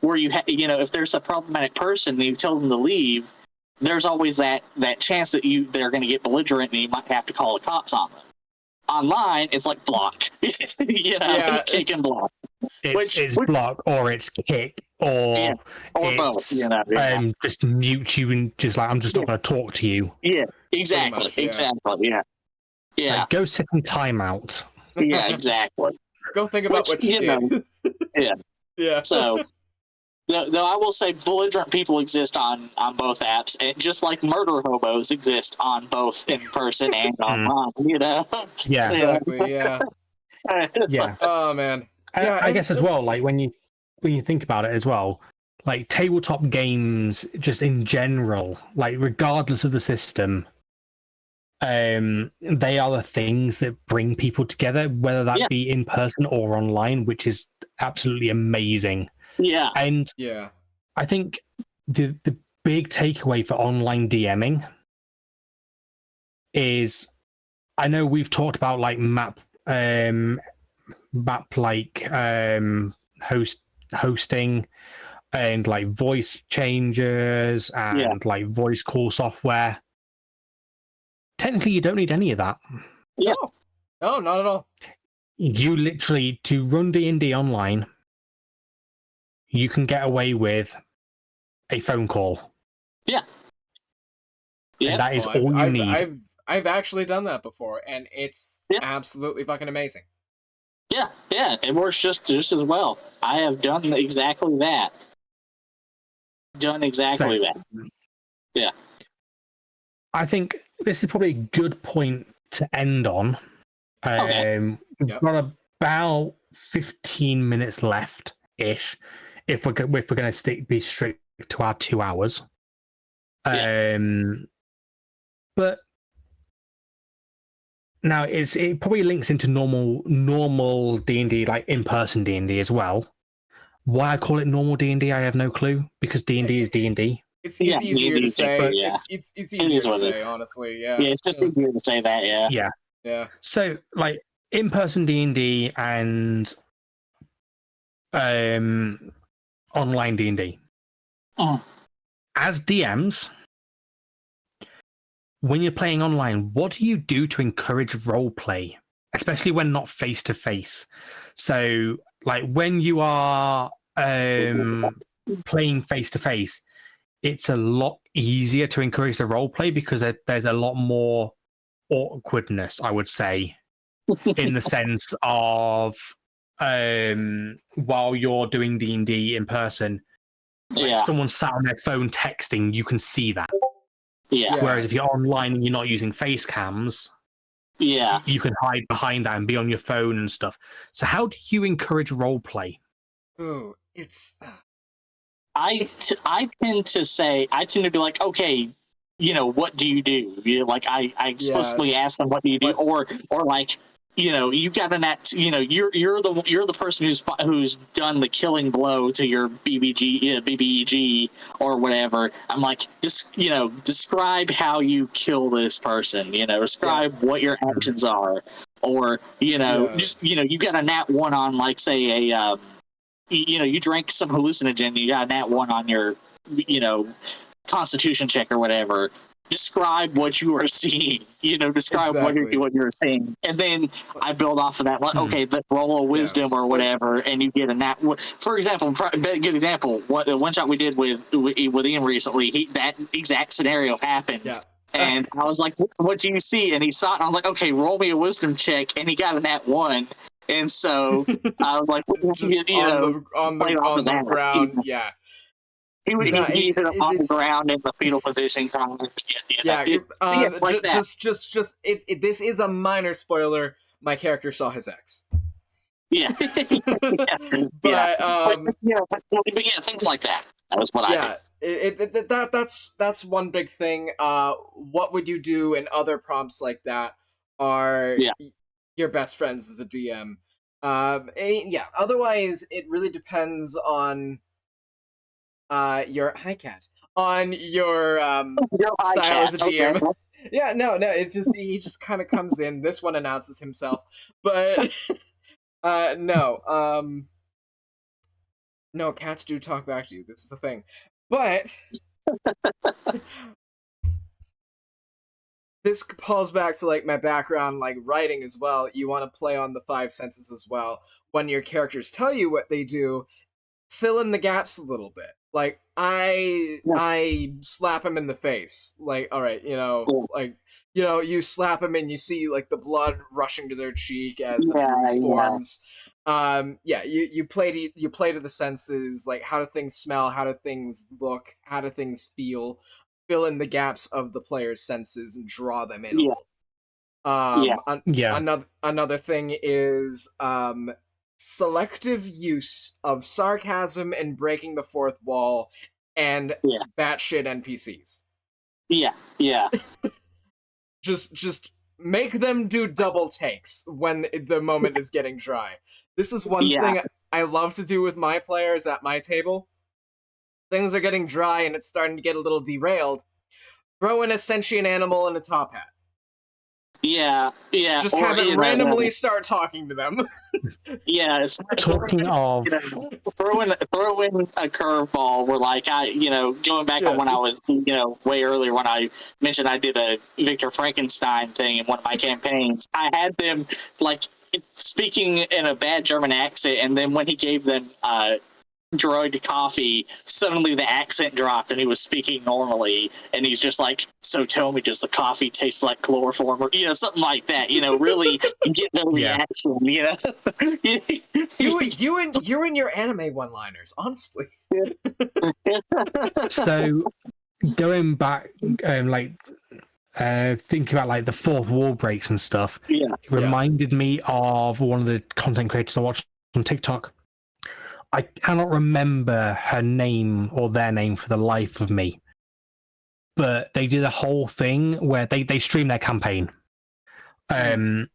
where if there's a problematic person and you tell them to leave, there's always that chance that they're going to get belligerent and you might have to call the cops on them. Online, it's like block, kick and block. It's block or it's kick or both. Just mute you and just like I'm just not going to talk to you. Yeah, exactly, exactly. Yeah. So go sit in timeout. Yeah, exactly. Go think about what you did. Yeah. So, though I will say, belligerent people exist on both apps, and just like murder hobos exist on both in person and online. Yeah, exactly. Yeah. Oh man. I guess as well. Like when you think about it as well, like tabletop games, just in general, like regardless of the system. They are the things that bring people together, whether that be in person or online, which is absolutely amazing. Yeah. And I think the big takeaway for online DMing is, I know we've talked about like map like hosting and like voice changers and like voice call software. Technically, you don't need any of that. Yeah. No, not at all. You literally, to run D&D online, you can get away with a phone call. Yeah. And that is all you need. I've actually done that before, and it's absolutely fucking amazing. Yeah, it works just as well. I have done exactly that. Yeah. I think this is probably a good point to end on. We've got about 15 minutes left-ish, if we're going to be strict to our 2 hours. But now it probably links into normal D&D, like in-person D&D as well. Why I call it normal D&D, I have no clue, because D&D is D&D. It's easier to say. It's easier to say, honestly. Yeah. Yeah, it's just easier to say that. Yeah. Yeah. So, like in-person D&D and online D&D. As DMs, when you're playing online, what do you do to encourage role play, especially when not face to face? So, like when you are playing face to face, it's a lot easier to encourage the role play because there's a lot more awkwardness, I would say, in the sense of while you're doing D&D in person, Like if someone's sat on their phone texting, you can see that. Yeah. Whereas if you're online and you're not using face cams, you can hide behind that and be on your phone and stuff. So how do you encourage role play? Oh, it's. I tend to be like, okay, what do you do? Like I explicitly ask them, what do you do, or like, you got an act, you're the person who's done the killing blow to your BBEG or whatever. I'm like, just describe how you kill this person. Describe what your actions are, or just you got a nat 1 on, like, say a you drank some hallucinogen and you got a nat 1 on your constitution check or whatever. Describe what you are seeing. Describe what you're seeing, and then I build off of that. Like, okay, let's roll a wisdom or whatever, and you get a nat. For example, good example. One shot we did with Ian recently, that exact scenario happened. Yeah. And I was like, "What do you see?" And he saw it, and I was like, "Okay, roll me a wisdom check," and he got a nat 1. And so I was like, just on the ground, yeah. He would hit it off the ground in the fetal position. This is a minor spoiler. My character saw his ex. Yeah. But things like that. That was what I did. That's one big thing. What would you do in other prompts like that are your best friends as a DM? Otherwise it really depends on your on your style as a DM. Okay. Yeah, no, it's just he just kind of comes in. This one announces himself, but no, cats do talk back to you. This is the thing, but this calls back to like my background, like writing as well. You want to play on the 5 senses as well. When your characters tell you what they do, fill in the gaps a little bit. Like I slap him in the face. Like, all right, you slap him and you see like the blood rushing to their cheek as the bruise forms. You play to the senses. Like, how do things smell? How do things look? How do things feel? Fill in the gaps of the player's senses and draw them in. Another thing is selective use of sarcasm and breaking the fourth wall and batshit NPCs. Yeah. Just make them do double takes when the moment is getting dry. This is one thing I love to do with my players at my table. Things are getting dry and it's starting to get a little derailed. Throw in a sentient animal and a top hat. Yeah. Just have it randomly start talking to them. Talking of throw in a curveball where, like, going back on when I was way earlier when I mentioned I did a Victor Frankenstein thing in one of my campaigns. I had them like speaking in a bad German accent, and then when he gave them droid coffee, suddenly the accent dropped and he was speaking normally, and he's just like, "So tell me, does the coffee taste like chloroform?" Or something like that. Really get their reaction. You and your anime one-liners, honestly. So going back, thinking about like the fourth wall breaks and stuff. It reminded me of one of the content creators I watched on TikTok. I cannot remember her name or their name for the life of me. But they did a whole thing where they streamed their campaign. Where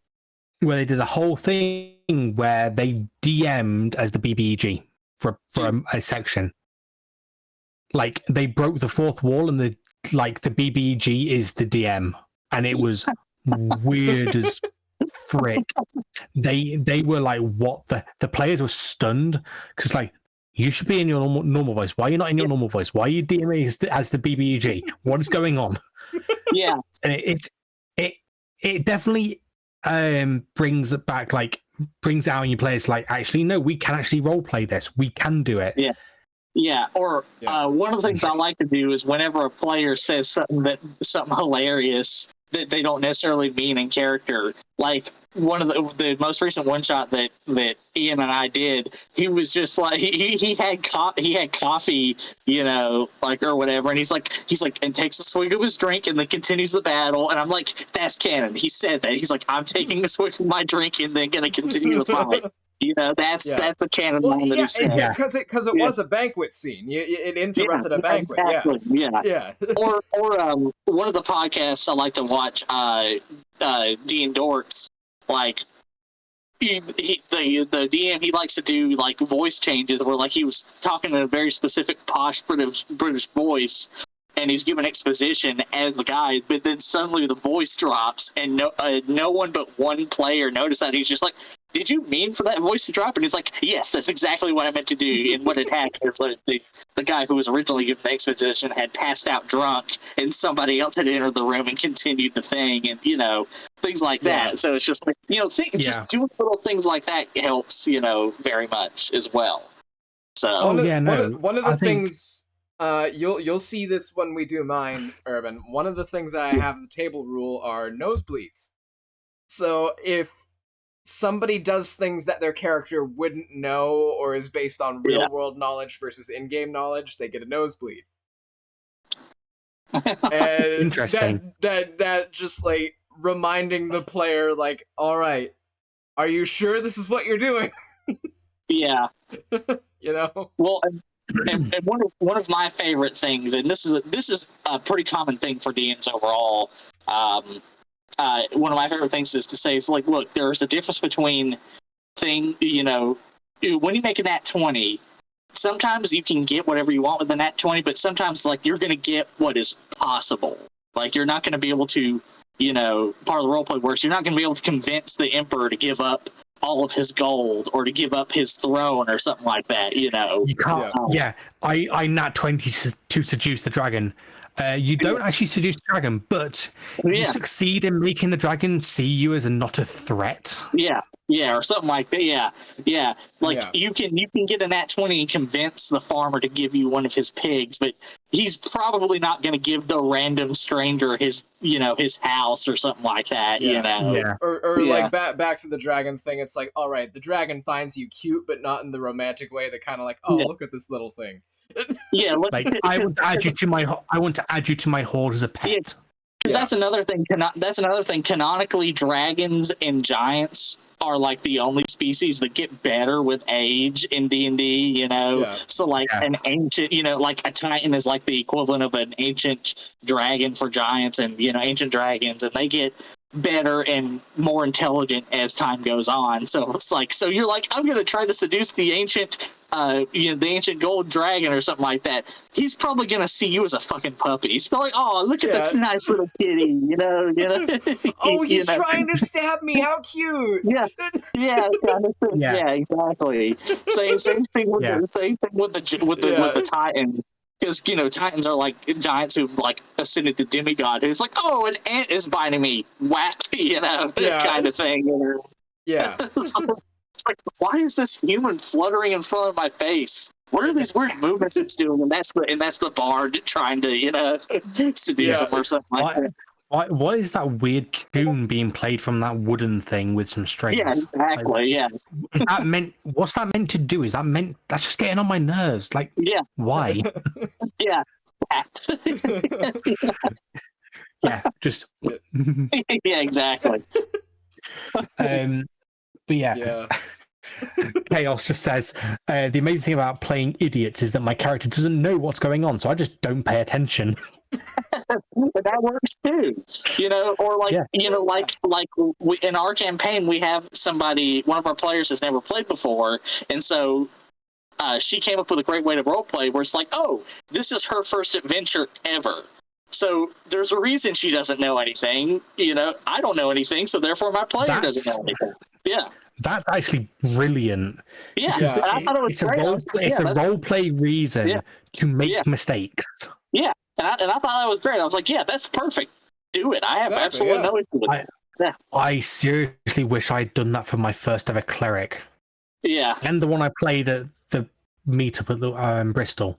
they did a whole thing where they DM'd as the BBEG for a section. Like, they broke the fourth wall and the BBEG is the DM. And it was weird as frick. They were like, what? The players were stunned because, like, you should be in your normal voice. Why are you not in your normal voice? Why are you DMing as the BBEG? What is going on? And it definitely brings it back, like, brings out in your players, like, actually, no, we can actually role play this. We can do it. One of the things I like to do is whenever a player says something hilarious, that they don't necessarily mean in character. Like one of the most recent one shot that Ian and I did, he was just like he had coffee, you know, like or whatever, and he's like and takes a swig of his drink and then continues the battle, and I'm like, that's canon. He said that. He's like, I'm taking a swig of my drink and then gonna continue the fight. You know, that's the canon line that he said. Because it was a banquet scene. It interrupted a banquet. Exactly. Yeah. or one of the podcasts I like to watch, Dean Dorks, like the DM, he likes to do like voice changes where like he was talking in a very specific posh British voice, and he's giving exposition as the guy, but then suddenly the voice drops, and no one but one player noticed that. He's just like, did you mean for that voice to drop? And he's like, yes, that's exactly what I meant to do. And what had happened is the guy who was originally given the exposition had passed out drunk, and somebody else had entered the room and continued the thing, and, you know, things like that. So it's just like, you know, just doing little things like that helps, you know, very much as well. So one of the things you'll see this when we do mine, Urban. One of the things I have in the table rule are nosebleeds. So if somebody does things that their character wouldn't know or is based on real world knowledge versus in-game knowledge, they get a nosebleed. And interesting. That just like reminding the player, like, all right, are you sure this is what you're doing? Yeah. You know? Well, and one of my favorite things, and this is a pretty common thing for DMs overall. One of my favorite things is to say, it's like, look, there's a difference between you know, when you make a nat 20, sometimes you can get whatever you want with a nat 20, but sometimes like you're going to get what is possible. Like you're not going to be able to, you know, part of the roleplay works. You're not going to be able to convince the emperor to give up all of his gold or to give up his throne or something like that. You know, you can't. I nat 20 to seduce the dragon. You don't actually seduce the dragon, but you succeed in making the dragon see you as not a threat. Yeah, or something like that. Yeah. Like you can get a nat 20 and convince the farmer to give you one of his pigs, but he's probably not going to give the random stranger his house or something like that. You know, or like back to the dragon thing. It's like, all right, the dragon finds you cute, but not in the romantic way. They're kind of like, oh, look at this little thing. Like I want to add you to my horde as a pet. Because that's another thing. Canonically, dragons and giants are like the only species that get better with age in D&D. You know, so like an ancient, you know, like a titan is like the equivalent of an ancient dragon for giants, and you know, ancient dragons, and they get better and more intelligent as time goes on. So it's like, so you're like, I'm gonna try to seduce the ancient the ancient gold dragon or something like that. He's probably gonna see you as a fucking puppy. He's probably like, oh, look at this nice little kitty, you know. Oh, he's trying to stab me. How cute. Yeah, kind of thing. Yeah, exactly. Same thing with the Titan. Because, you know, Titans are like giants who've like ascended to demigod. It's like, oh, an ant is biting me. Whack, you know, kind of thing. Yeah. It's like, why is this human fluttering in front of my face? What are these weird movements it's doing? And that's the bard trying to, you know, seduce him or something like that. What is that weird tune being played from that wooden thing with some strings? Yeah, exactly. Is that meant? What's that meant to do? That's just getting on my nerves. Like, why? Yeah. Just. Yeah, exactly. But Chaos just says the amazing thing about playing idiots is that my character doesn't know what's going on, so I just don't pay attention. That works too, you know. Or like, you know, like in our campaign, we have one of our players has never played before, and so she came up with a great way to roleplay where it's like, oh, this is her first adventure ever. So there's a reason she doesn't know anything. You know, I don't know anything, so therefore my player doesn't know anything. Yeah. That's actually brilliant. Yeah. I thought it was great. It's a roleplay reason to make mistakes. Yeah. And I thought that was great. I was like, yeah, that's perfect. Do it. I have absolutely no issue with it. I seriously wish I'd done that for my first ever cleric. Yeah. And the one I played at the meetup at Bristol.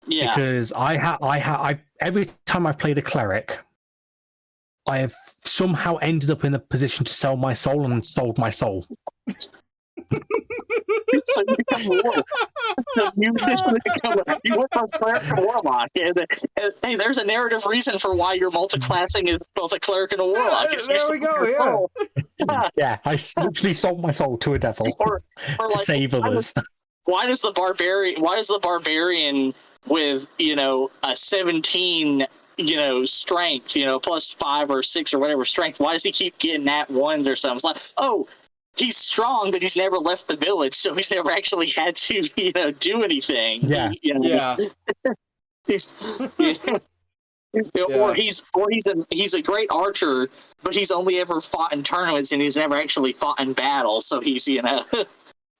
Yeah. Because I every time I've played a cleric, I have somehow ended up in a position to sell my soul and sold my soul. So you become a warlock. You went from cleric to warlock. And, hey, there's a narrative reason for why you're multi-classing as both a cleric and a warlock. There we go, yeah. Yeah, I literally sold my soul to a devil or to like, save others. Why does the barbarian with, a 17, strength, plus 5 or 6 or whatever strength, why does he keep getting nat 1s or something? It's like, oh, he's strong, but he's never left the village, so he's never actually had to, do anything. Yeah. Yeah. Or he's a great archer, but he's only ever fought in tournaments and he's never actually fought in battle. So he's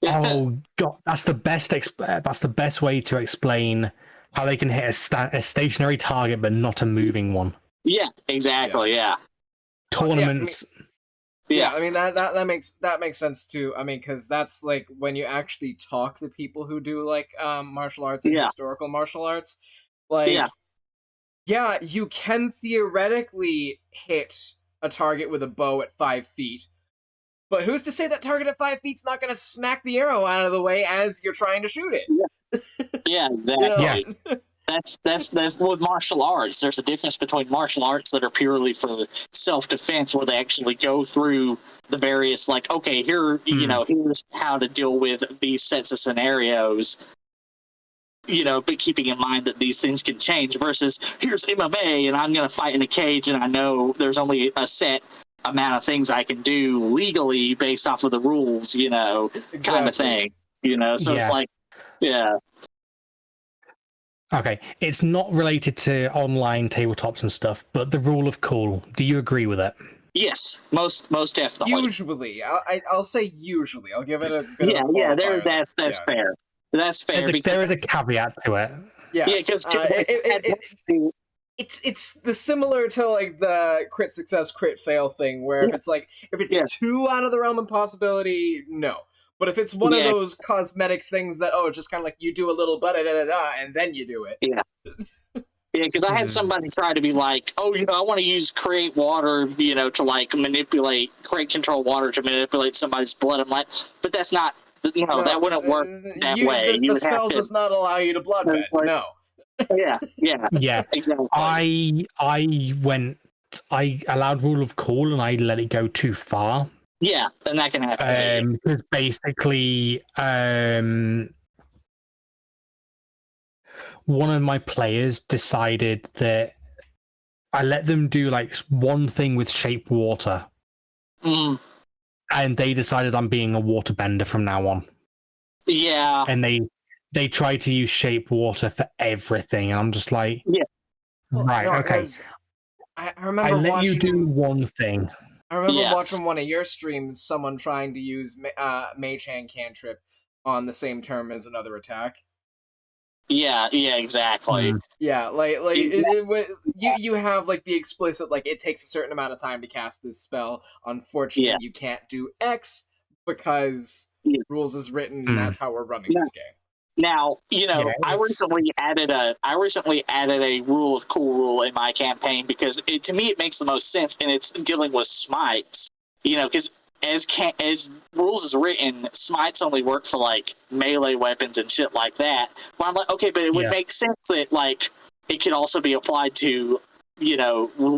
Oh god, that's the best way to explain how they can hit a stationary target but not a moving one. Yeah, exactly. Yeah. Tournaments. Yeah, I mean that makes sense too. I mean, because that's like when you actually talk to people who do like martial arts and historical martial arts, like yeah, you can theoretically hit a target with a bow at 5 feet, but who's to say that target at 5 feet's not going to smack the arrow out of the way as you're trying to shoot it? Yeah, exactly. Yeah. That's with martial arts. There's a difference between martial arts that are purely for self-defense, where they actually go through the various, like, okay, here's how to deal with these sets of scenarios, but keeping in mind that these things can change, versus here's MMA and I'm going to fight in a cage and I know there's only a set amount of things I can do legally based off of the rules, kind of thing, so it's like, yeah. Okay, it's not related to online tabletops and stuff, but the rule of cool, do you agree with it? Yes, most definitely. Usually. I'll say usually. I'll give it a bit of a qualifier. That's fair. That's fair. There is a caveat to it. Yes. Yeah, because it's the similar to like the crit success, crit fail thing, where if it's 2 out of the realm of possibility, no. But if it's one of those cosmetic things that, just kind of like you do a little da-da-da-da, and then you do it. Yeah. Yeah, because I had somebody try to be like, I want to use create water, to like create control water to manipulate somebody's blood. I'm like, but that's not, that wouldn't work that way. The spell does not allow you to bloodbend. No. Yeah. Exactly. I allowed rule of cool and I let it go too far. Yeah, and that can happen. Because basically, one of my players decided that I let them do like one thing with shape water, and they decided I'm being a waterbender from now on. Yeah, and they try to use shape water for everything, and I'm just like, right, okay. I remember let you do one thing. I remember watching one of your streams, someone trying to use Mage Hand cantrip on the same term as another attack. Yeah, exactly. Yeah, you have like the explicit, like, it takes a certain amount of time to cast this spell. Unfortunately, you can't do X because rules is written, and that's how we're running this game. Now, I recently added a rule of cool rule in my campaign because to me it makes the most sense, and it's dealing with smites. Because as rules is written, smites only work for like melee weapons and shit like that. Well, I'm like, okay, but it would make sense that like it could also be applied to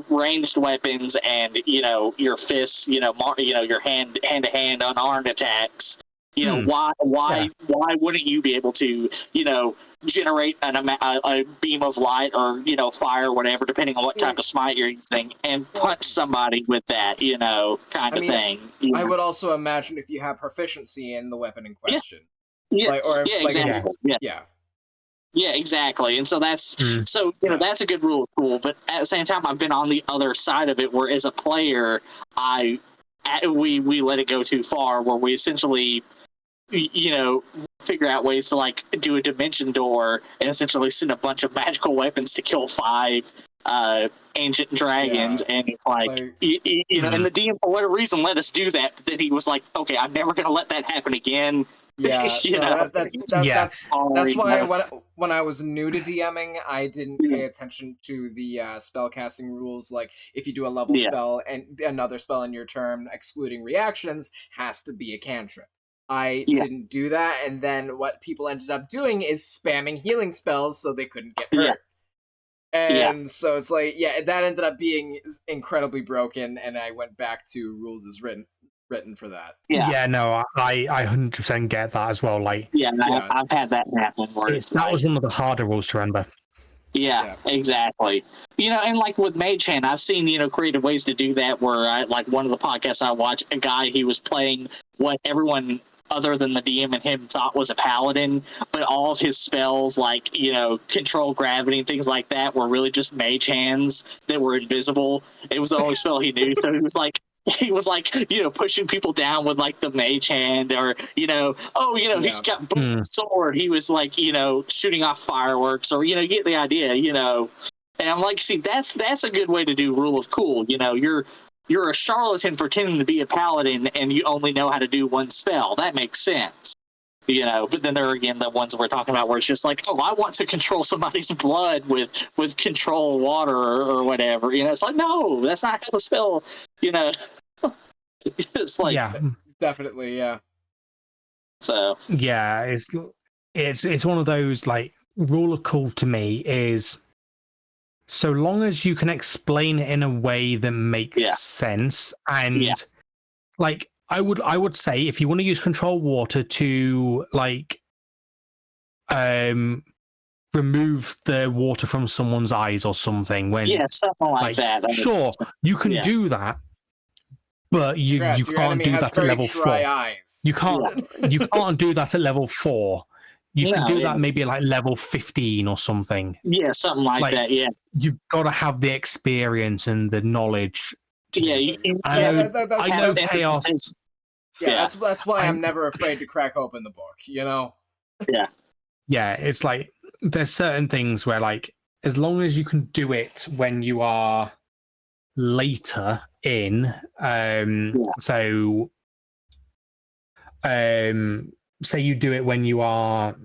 ranged weapons and your fists, your hand to hand unarmed attacks. Why wouldn't you be able to, generate a beam of light or, fire or whatever, depending on what type of smite you're using, and punch somebody with that, kind of thing. I would also imagine if you have proficiency in the weapon in question. Yeah, exactly. Yeah, exactly. And so that's that's a good rule of cool. But at the same time, I've been on the other side of it, where as a player, we let it go too far, where we essentially figure out ways to like do a dimension door and essentially send a bunch of magical weapons to kill 5 ancient dragons, and it's like and the DM for whatever reason let us do that, but then he was like, okay, I'm never gonna let that happen again, Yeah, that's why when I was new to DMing, I didn't pay attention to the spellcasting rules. Like, if you do a level spell and another spell in your turn, excluding reactions, has to be a cantrip. I didn't do that, and then what people ended up doing is spamming healing spells so they couldn't get hurt. And so it's like, that ended up being incredibly broken, and I went back to rules as written for that. No, I 100% get that as well. Like, I've had that happen where that was one of the harder rules to remember. Yeah, exactly. And like with Mage Hand, I've seen, creative ways to do that where like one of the podcasts I watched, a guy, he was playing what everyone other than the DM and him thought was a paladin, but all of his spells, like, control gravity and things like that, were really just mage hands that were invisible. It was the only spell he knew, so he was like, pushing people down with like the mage hand, or, he's got sword. He was like, shooting off fireworks, or, you get the idea, And I'm like, see, that's a good way to do rule of cool. You're a charlatan pretending to be a paladin, and you only know how to do one spell. That makes sense. But then there are, again, the ones we're talking about where it's just like, oh, I want to control somebody's blood with control water or whatever. It's like, no, that's not how the spell, It's like... Yeah. Definitely, yeah. So... Yeah, it's one of those, like, rule of cool to me is... So long as you can explain it in a way that makes sense, and like I would say, if you want to use control water to like remove the water from someone's eyes or something, when something like that. Sure, you can do that, but you can't do that at level 4. Eyes. You can't do that at level 4. You can do that maybe like level 15 or something. Yeah, something like that, yeah. You've got to have the experience and the knowledge. I know chaos. That's why I'm never afraid to crack open the book, Yeah. Yeah, it's like, there's certain things where, like, as long as you can do it when you are later in, say you do it when you are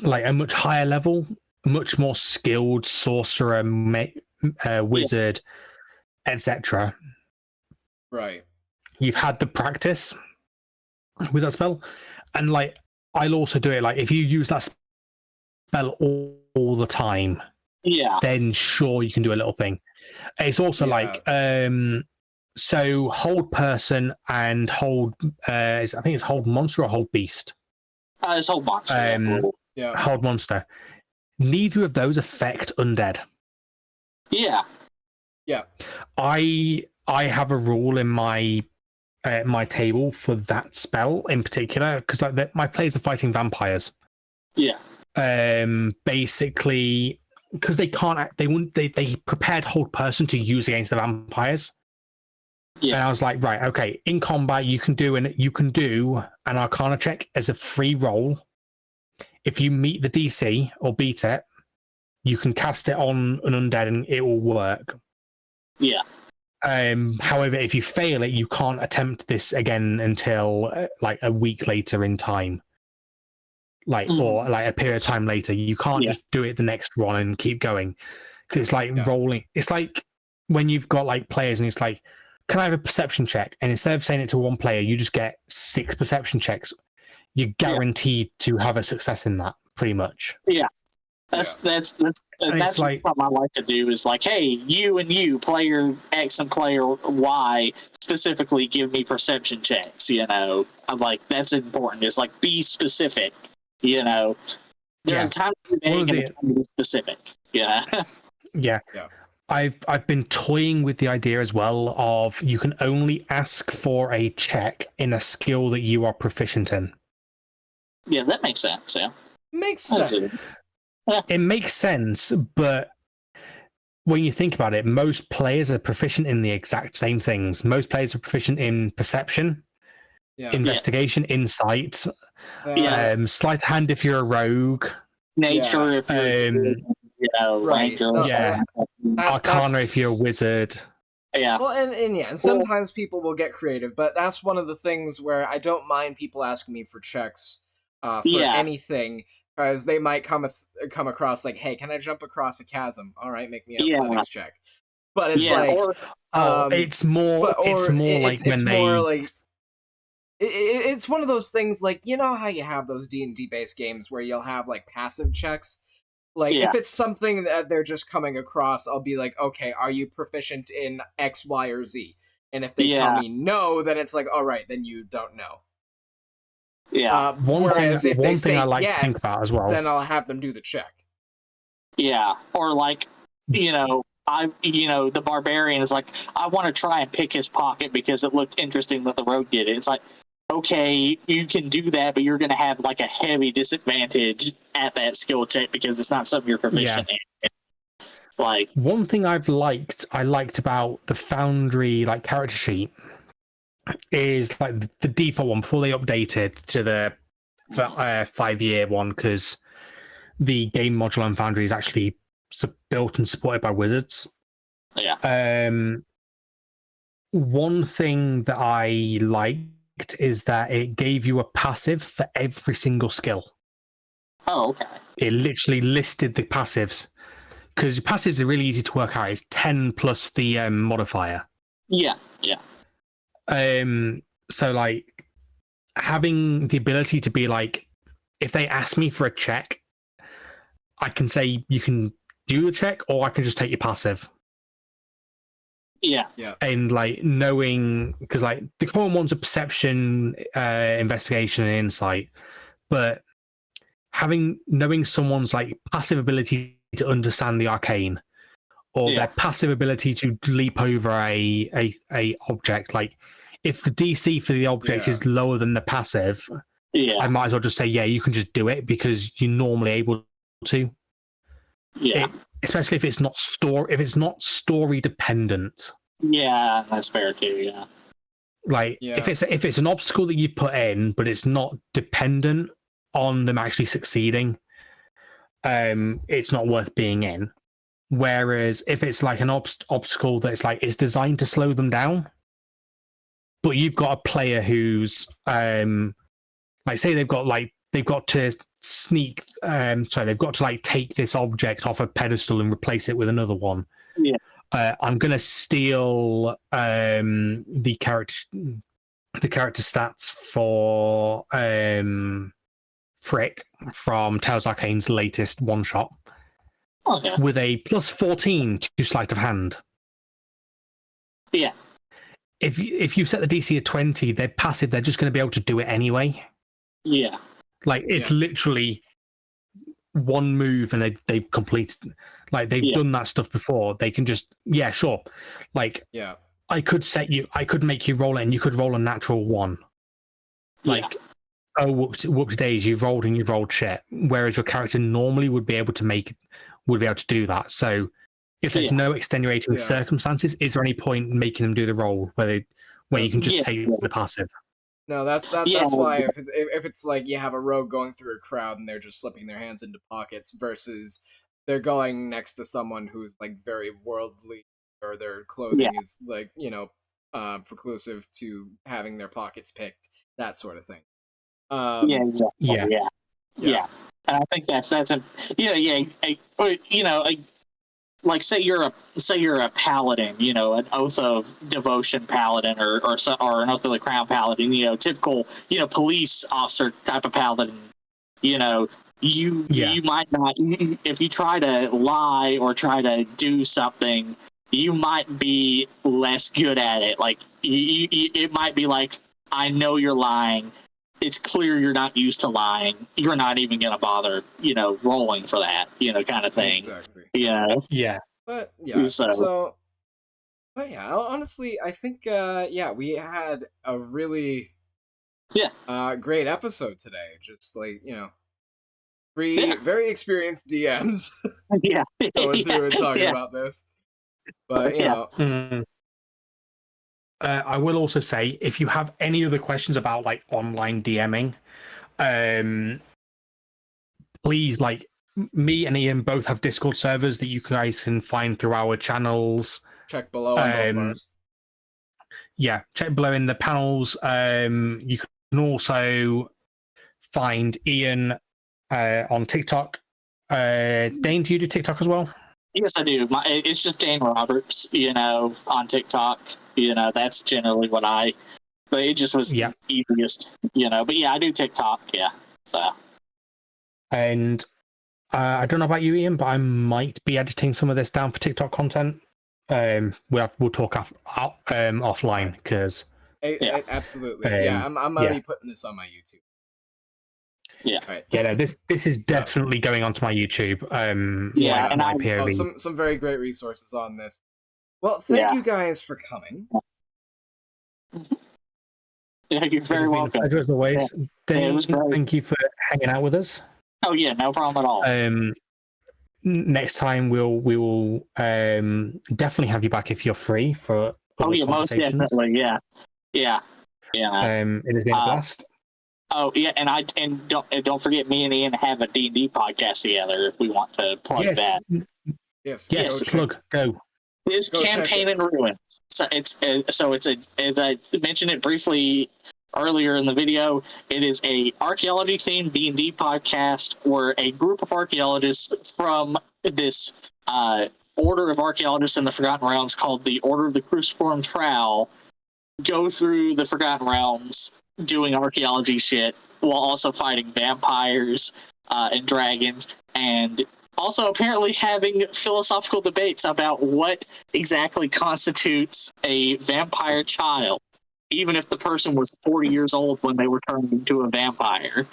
like a much higher level, much more skilled sorcerer, wizard, etc. Right. You've had the practice with that spell, and like I'll also do it. Like if you use that spell all the time, then sure you can do a little thing. It's also like so hold person and hold I think it's hold monster or hold beast. It's hold monster. Hold monster. Neither of those affect undead. Yeah. I have a rule in my my table for that spell in particular, because like my players are fighting vampires. Yeah. Basically, because they can't, they prepared hold person to use against the vampires. Yeah. And I was like, right, okay, in combat you can do an Arcana check as a free roll. If you meet the DC or beat it, you can cast it on an undead and it will work. Yeah. However, if you fail it, you can't attempt this again until like a week later in time. Or like a period of time later. You can't just do it the next one and keep going. Because it's like rolling. It's like when you've got like players and it's like, can I have a perception check? And instead of saying it to one player, you just get 6 perception checks. You're guaranteed to have a success in that, pretty much. Yeah. That's like, what I like to do is like, hey, you and you, player X and player Y, specifically give me perception checks, I'm like, that's important. It's like, be specific, There's a time to be vague and a time to be specific. Yeah. I've been toying with the idea as well of you can only ask for a check in a skill that you are proficient in. Yeah, that makes sense, Makes sense. It makes sense, but when you think about it, most players are proficient in the exact same things. Most players are proficient in perception, investigation, insight, sleight of hand if you're a rogue, nature if you're ranger, Arcana if you're a wizard. Yeah. Well, and sometimes people will get creative, but that's one of the things where I don't mind people asking me for checks for anything, because they might come across like, hey, can I jump across a chasm? All right, make me a athletics check. But it's like, it's more like it's one of those things, like, you know how you have those D&D based games where you'll have like passive checks. Like, if it's something that they're just coming across, I'll be like, okay, are you proficient in X, Y, or Z? And if they tell me no, then it's like, all right, then you don't know. Yeah. Whereas if they say I like yes, to think about as well, then I'll have them do the check. Yeah, or like, the barbarian is like, I want to try and pick his pocket because it looked interesting that the rogue did it. It's like, okay, you can do that, but you're going to have like a heavy disadvantage at that skill check because it's not something you're proficient in. Like, one thing I liked about the Foundry like character sheet is like the default one before they updated to the 5-year one, because the game module on Foundry is actually built and supported by Wizards. Yeah. One thing that I liked is that it gave you a passive for every single skill. Oh, okay. It literally listed the passives, because passives are really easy to work out. It's 10 plus the modifier. Yeah. So like having the ability to be like, if they ask me for a check, I can say you can do the check, or I can just take your passive. Yeah. And like knowing, because like the common ones are perception, investigation, and insight, but knowing someone's like passive ability to understand the arcane, or their passive ability to leap over a object, like if the DC for the object is lower than the passive, I might as well just say, yeah, you can just do it because you're normally able to. Yeah. Especially if it's not story dependent. Yeah, that's fair too. Yeah. Like if it's an obstacle that you've put in, but it's not dependent on them actually succeeding, it's not worth being in. Whereas if it's like an obstacle that's like it's designed to slow them down, but you've got a player who's like, say they've got to sneak, they've got to like take this object off a pedestal and replace it with another one. Yeah. I'm gonna steal the character stats for Frick from Tales Arcane's latest one shot. Okay. With a plus 14 to sleight of hand. Yeah. If you set the DC at 20, they're passive. They're just going to be able to do it anyway. Yeah. Like it's literally one move, and they've completed. Like they've done that stuff before. They can just sure. Like I could make you roll it, and you could roll a natural one. Like whoop days, you've rolled shit. Whereas your character normally would be able to do that. So if there's no extenuating circumstances, is there any point in making them do the roll where you can just take the passive? No, that's why if it's like you have a rogue going through a crowd and they're just slipping their hands into pockets versus they're going next to someone who's like very worldly, or their clothing is like, preclusive to having their pockets picked, that sort of thing. Exactly. Yeah. And I think that's like say you're a paladin, an oath of devotion paladin, or an oath of the crown paladin, typical, police officer type of paladin, you might not, if you try to lie or try to do something, you might be less good at it. Like it might be like, I know you're lying. It's clear you're not used to lying. You're not even going to bother, rolling for that, kind of thing. Exactly. Yeah. But honestly, I think we had a really great episode today. Just like, three very experienced DMs going through and talking about this. But I will also say, if you have any other questions about like online DMing, please, like, me and Ian both have Discord servers that you guys can find through our channels. Check below on both bars. Yeah, check below in the panels. You can also find Ian on TikTok. Dane, do you do TikTok as well? Yes, I do. It's just Dane Roberts, on TikTok. That's generally what but it just was easiest, But yeah, I do TikTok, yeah. So. And I don't know about you, Ian, but I might be editing some of this down for TikTok content. We'll talk offline because. Absolutely, I'm gonna be putting this on my YouTube. Yeah. Right. Yeah. No, this is definitely going onto my YouTube. And my POV. Some very great resources on this. Well, thank you guys for coming. Yeah, you're very welcome. Pleasure as always. Dane, thank you for hanging out with us. Oh yeah, no problem at all. Next time we will definitely have you back if you're free for. Oh yeah, most definitely. Yeah. It has been a blast. Oh yeah, and don't forget, me and Ian have a D&D podcast together if we want to plug that. Yes, plug go. It's Campaign and Ruin. So it's as I mentioned it briefly earlier in the video, it is a archaeology themed D&D podcast where a group of archaeologists from this order of archaeologists in the Forgotten Realms called the Order of the Cruciform Trowel go through the Forgotten Realms doing archaeology shit while also fighting vampires and dragons, and also apparently having philosophical debates about what exactly constitutes a vampire child, even if the person was 40 years old when they were turned into a vampire.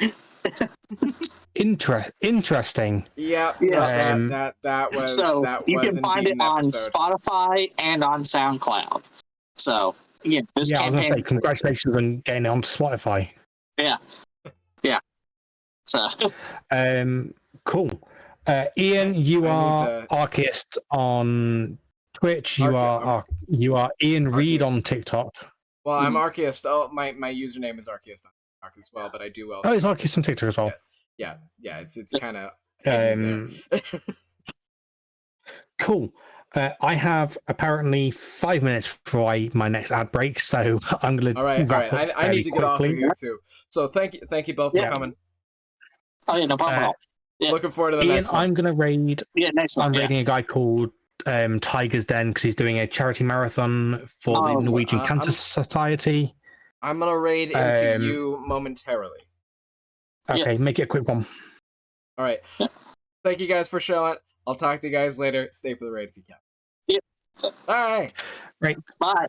Interesting. Yeah, that was. So that you was can find it on episode. Spotify and on SoundCloud. So again, I was going to say congratulations on getting it onto Spotify. Yeah. So. Cool. Ian, you are Archaeist on Twitch. You are Ian Reed Archaeist. on TikTok. Well, I'm Archaeist. Oh, my username is Archaeist on TikTok as well, but I do also. Oh, it's Archaeist on TikTok as well. Yeah. It's kind of there. Cool. I have apparently 5 minutes before my next ad break, so I'm going to. All right. I need to get off of here too. So thank you both for coming. Oh yeah, no problem at all. Yeah. Looking forward to the Ian, next one. I'm going to raid. Yeah, next one. I'm raiding a guy called Tiger's Den because he's doing a charity marathon for the Norwegian Cancer Society. I'm going to raid into you momentarily. Okay, make it a quick one. All right. Thank you guys for showing. I'll talk to you guys later. Stay for the raid if you can. Yep. Bye. Right. Bye.